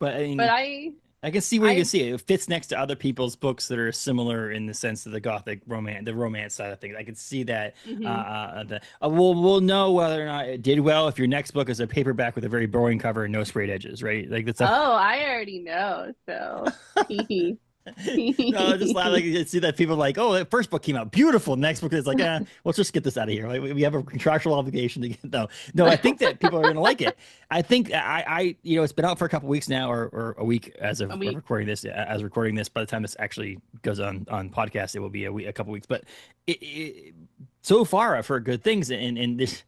Speaker 1: But I
Speaker 2: but
Speaker 1: mean, I can see where you can
Speaker 2: I
Speaker 1: see it. It fits next to other people's books that are similar in the sense of the gothic romance, the romance side of things. I can see that.
Speaker 2: mhm.
Speaker 1: We'll know whether or not it did well if your next book is a paperback with a very boring cover and no sprayed edges, right? Like that's a.
Speaker 2: Oh, I already know. So, hee
Speaker 1: No, just laugh, like
Speaker 2: hee.
Speaker 1: you see that people are like, oh, that first book came out beautiful. Next book is like, let's just get this out of here. Like we have a contractual obligation to get no, no. I think that people are gonna like it. I think it's been out for a couple weeks now, or a week as of
Speaker 2: A week.
Speaker 1: recording this. As recording this, by the time this actually goes on podcast, it will be a couple weeks. But so far, I've heard good things, and this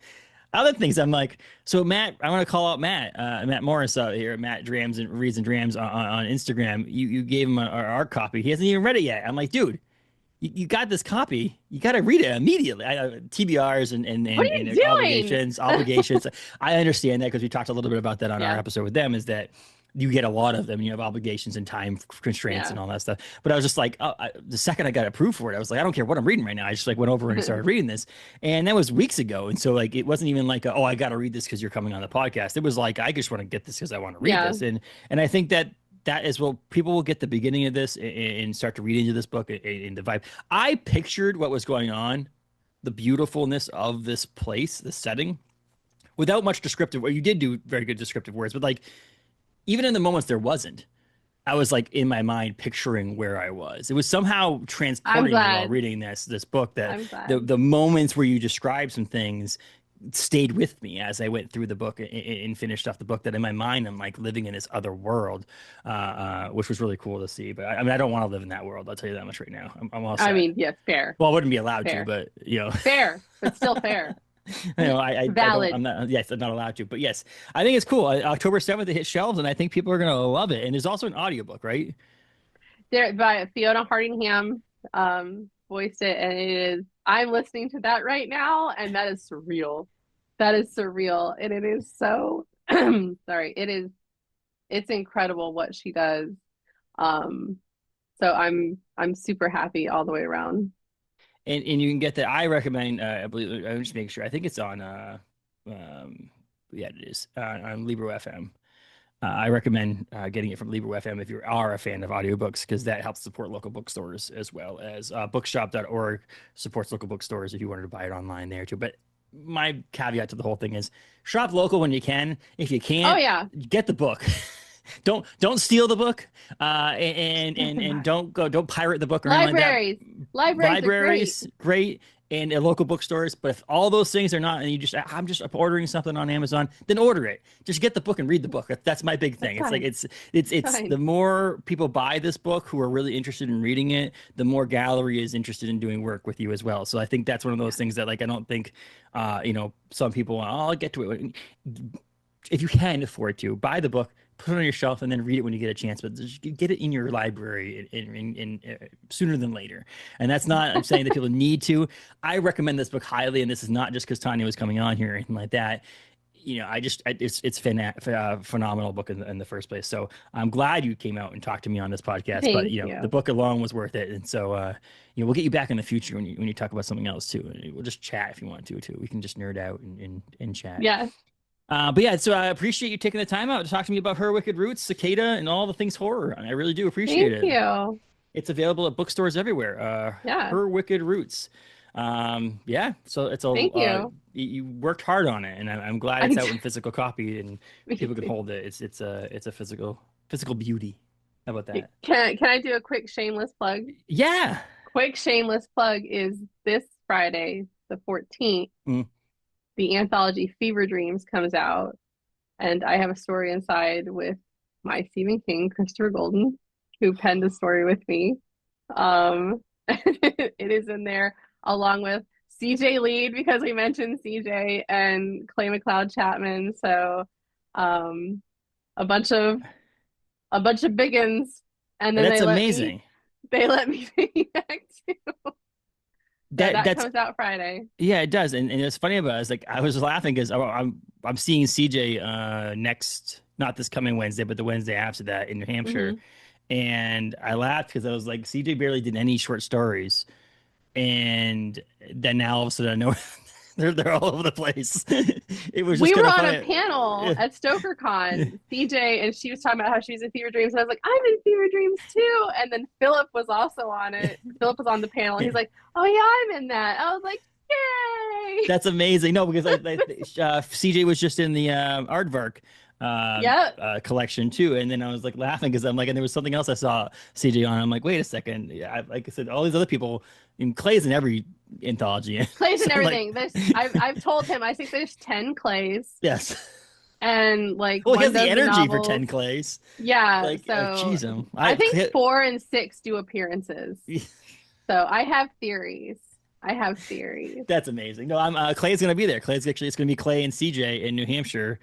Speaker 1: other things I'm like, so Matt, I want to call out Matt Morris out here, Matt Drams and Reads and Drams on Instagram. You gave him our art copy. He hasn't even read it yet. I'm like, dude, you got this copy. You got to read it immediately. TBRs
Speaker 2: What are you
Speaker 1: and
Speaker 2: doing?
Speaker 1: obligations. I understand that because we talked a little bit about that on our
Speaker 2: Yeah,
Speaker 1: episode with them. Is that you get a lot of them. You have obligations and time constraints
Speaker 2: yeah.
Speaker 1: and all that stuff. But I was just like, the second I got approved for it, I was like, I don't care what I'm reading right now. I just like went over and started reading this, and that was weeks ago. And so like it wasn't even like, oh, I got to read this because you're coming on the podcast. It was like I just want to get this because I want to read
Speaker 2: Yeah.
Speaker 1: this, and I think that is what people will get the beginning of this and start to read into this book in the vibe. I pictured what was going on, the beautifulness of this place, the setting, without much descriptive. Well, you did do very good descriptive words, but like even in the moments there wasn't. I was like in my mind picturing where I was. It was somehow
Speaker 2: I'm
Speaker 1: transporting me while
Speaker 2: glad.
Speaker 1: reading this book that
Speaker 2: I'm
Speaker 1: the
Speaker 2: glad.
Speaker 1: the moments where you describe some things stayed with me as I went through the book and finished off the book. That in my mind I'm like living in this other world, which was really cool to see. But I mean, I don't want to live in that world. I'll tell you that much right now. I'm all
Speaker 2: I
Speaker 1: set.
Speaker 2: mean, yes, fair,
Speaker 1: Well, I wouldn't be allowed to,
Speaker 2: fair,
Speaker 1: but you know.
Speaker 2: fair, but still fair.
Speaker 1: I don't,
Speaker 2: Valid.
Speaker 1: I'm not, yes, I'm not allowed to, but yes, I think it's cool. October 7th, it hits shelves, and I think people are going to love it. And there's also an audiobook, right?
Speaker 2: There by Fiona Hardingham, voiced it, and it is. I'm listening to that right now, and that is surreal. That is surreal, and it is so. Sorry, it is. It's incredible what she does. Um, so I'm super happy all the way around.
Speaker 1: And you can get that. I recommend, I believe, I'm just making sure. I think it's on, um, yeah, it is on Libro FM. I recommend getting it from Libro FM if you are a fan of audiobooks, because that helps support local bookstores as well as bookshop.org supports local bookstores if you wanted to buy it online there too. But my caveat to the whole thing is shop local when you can. If you
Speaker 2: Oh
Speaker 1: can't,
Speaker 2: yeah,
Speaker 1: get the book. don't steal the book, and don't pirate the book or anything like
Speaker 2: Libraries.
Speaker 1: that.
Speaker 2: Libraries are
Speaker 1: Libraries, great, and local bookstores. But if all those things are not, and I'm just ordering something on Amazon, then order it. Just get the book and read the book. That's my big thing.
Speaker 2: That's
Speaker 1: It's
Speaker 2: fine.
Speaker 1: like it's
Speaker 2: Fine.
Speaker 1: the more people buy this book who are really interested in reading it, the more gallery is interested in doing work with you as well. So I think that's one of those things that like I don't think, some people, I'll get to it. If you can afford to buy the book, put it on your shelf, and then read it when you get a chance. But just get it in your library in sooner than later. And that's not I'm saying that people need to. I recommend this book highly, and this is not just because Tanya was coming on here or anything like that. It's phenomenal book in the first place. So I'm glad you came out and talked to me on this podcast. But
Speaker 2: Thank you.
Speaker 1: the book alone was worth it. And so we'll get you back in the future when you talk about something else too. And we'll just chat if you want to too. We can just nerd out and chat.
Speaker 2: Yeah.
Speaker 1: But yeah, so I appreciate you taking the time out to talk to me about Her Wicked Roots, Cicada, and all the things horror. I really do appreciate it.
Speaker 2: Thank you.
Speaker 1: It's available at bookstores everywhere.
Speaker 2: Yeah.
Speaker 1: Her Wicked Roots. Yeah, so it's a
Speaker 2: Thank you.
Speaker 1: you worked hard on it, and I'm glad it's out in physical copy and people can hold it. It's a physical beauty. How about that?
Speaker 2: Can I do a quick shameless plug?
Speaker 1: Yeah.
Speaker 2: Quick shameless plug is this Friday, the 14th. The anthology Fever Dreams comes out, and I have a story inside with my Stephen King, Christopher Golden, who penned the story with me. It is in there along with CJ Lead, because we mentioned CJ, and Clay McLeod Chapman. So a bunch of biggins, and then
Speaker 1: That's amazing.
Speaker 2: They let me piggyback too. That comes out Friday.
Speaker 1: Yeah, it does. And it's funny about it is like I was laughing because I'm seeing CJ next, not this coming Wednesday, but the Wednesday after that in New Hampshire. And I laughed because I was like, CJ barely did any short stories. And then now all of a sudden I know they're all over the place. It was just
Speaker 2: we were on
Speaker 1: funny.
Speaker 2: A panel at StokerCon, CJ, and she was talking about how she's in Fever Dreams, and I was like, I'm in Fever Dreams too. And then Philip was also on it. Philip was on the panel. He's like, oh yeah, I'm in that. I was like, yay!
Speaker 1: That's amazing. No, because CJ was just in the Aardvark collection too, and then I was like laughing because I'm like, and there was something else I saw CJ on. I'm like, wait a second. Yeah, like I said, all these other people. And Clay's in every anthology.
Speaker 2: Clay's in everything. Like, I've told him I think there's 10 Clays.
Speaker 1: Yes.
Speaker 2: And like,
Speaker 1: he has the energy for 10 Clays.
Speaker 2: Yeah.
Speaker 1: Like,
Speaker 2: so I think 4 and 6 do appearances. So I have theories. That's amazing.
Speaker 1: No, I'm Clay's gonna be there. It's gonna be Clay and CJ in New Hampshire.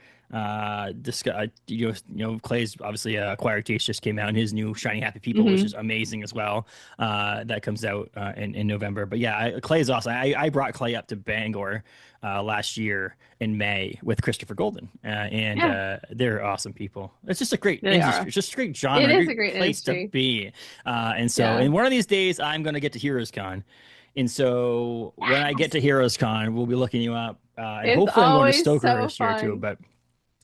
Speaker 1: Clay's obviously Acquired Taste just came out, and his new Shiny Happy People, which is amazing as well. That comes out in November. But yeah, Clay's awesome. I brought Clay up to Bangor last year in May with Christopher Golden, and they're awesome people. It's just a great industry. It's just a great genre.
Speaker 2: It is a great
Speaker 1: place
Speaker 2: industry
Speaker 1: to be. And so, and one of these days, I'm gonna get to Heroes Con. And so when I get to Heroes Con, we'll be looking you up. And hopefully I'm going to Stoker this year too, but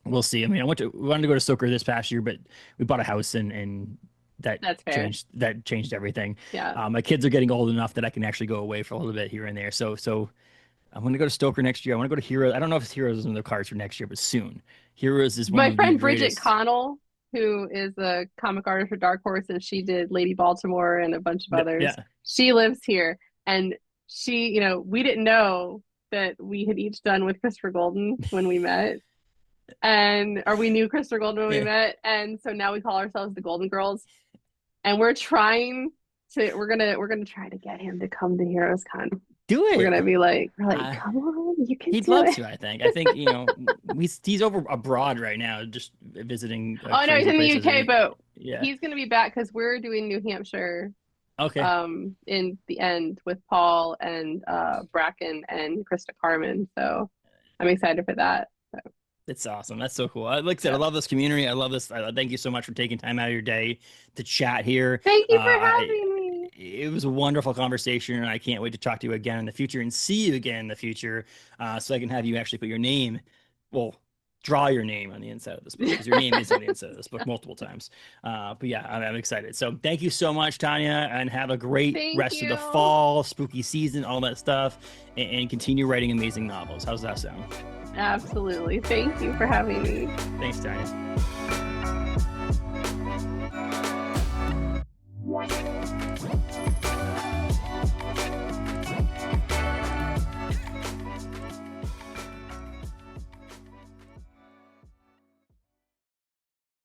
Speaker 1: we'll see. I mean, we wanted to go to Stoker this past year, but we bought a house and that changed everything.
Speaker 2: Yeah.
Speaker 1: My kids are getting old enough that I can actually go away for a little bit here and there. So I'm going to go to Stoker next year. I want to go to Heroes. I don't know if Heroes is in the cards for next year, but soon. Heroes is one
Speaker 2: my
Speaker 1: of
Speaker 2: friend
Speaker 1: the
Speaker 2: Bridget
Speaker 1: greatest...
Speaker 2: Connell, who is a comic artist for Dark Horse, and she did Lady Baltimore and a bunch of others.
Speaker 1: Yeah.
Speaker 2: She lives here. And she, we didn't know that we had each done with Christopher Golden when we met. Or we knew Christopher Golden when we met. And so now we call ourselves the Golden Girls. And we're gonna try to get him to come to Heroes Con.
Speaker 1: Do it.
Speaker 2: We're gonna like, come on, you can.
Speaker 1: He'd love to. I think he's over abroad right now, just visiting.
Speaker 2: Oh no, he's in the UK, but he's gonna be back because we're doing New Hampshire.
Speaker 1: Okay.
Speaker 2: In the end with Paul and Bracken and Krista Carmen, so I'm excited for that. So.
Speaker 1: It's awesome. That's so cool. Like I said, I love this community. I love this. Thank you so much for taking time out of your day to chat here.
Speaker 2: Thank you for having me.
Speaker 1: It was a wonderful conversation, and I can't wait to talk to you again in the future and see you again in the future, so I can have you actually put your name, draw your name on the inside of this book, because your name is on the inside of this book multiple times. But yeah, I'm excited. So thank you so much, Tanya, and have a great rest of the fall, spooky season, all that stuff, and continue writing amazing novels. How's that sound?
Speaker 2: Absolutely. Thank you for having me.
Speaker 1: Thanks, Tanya.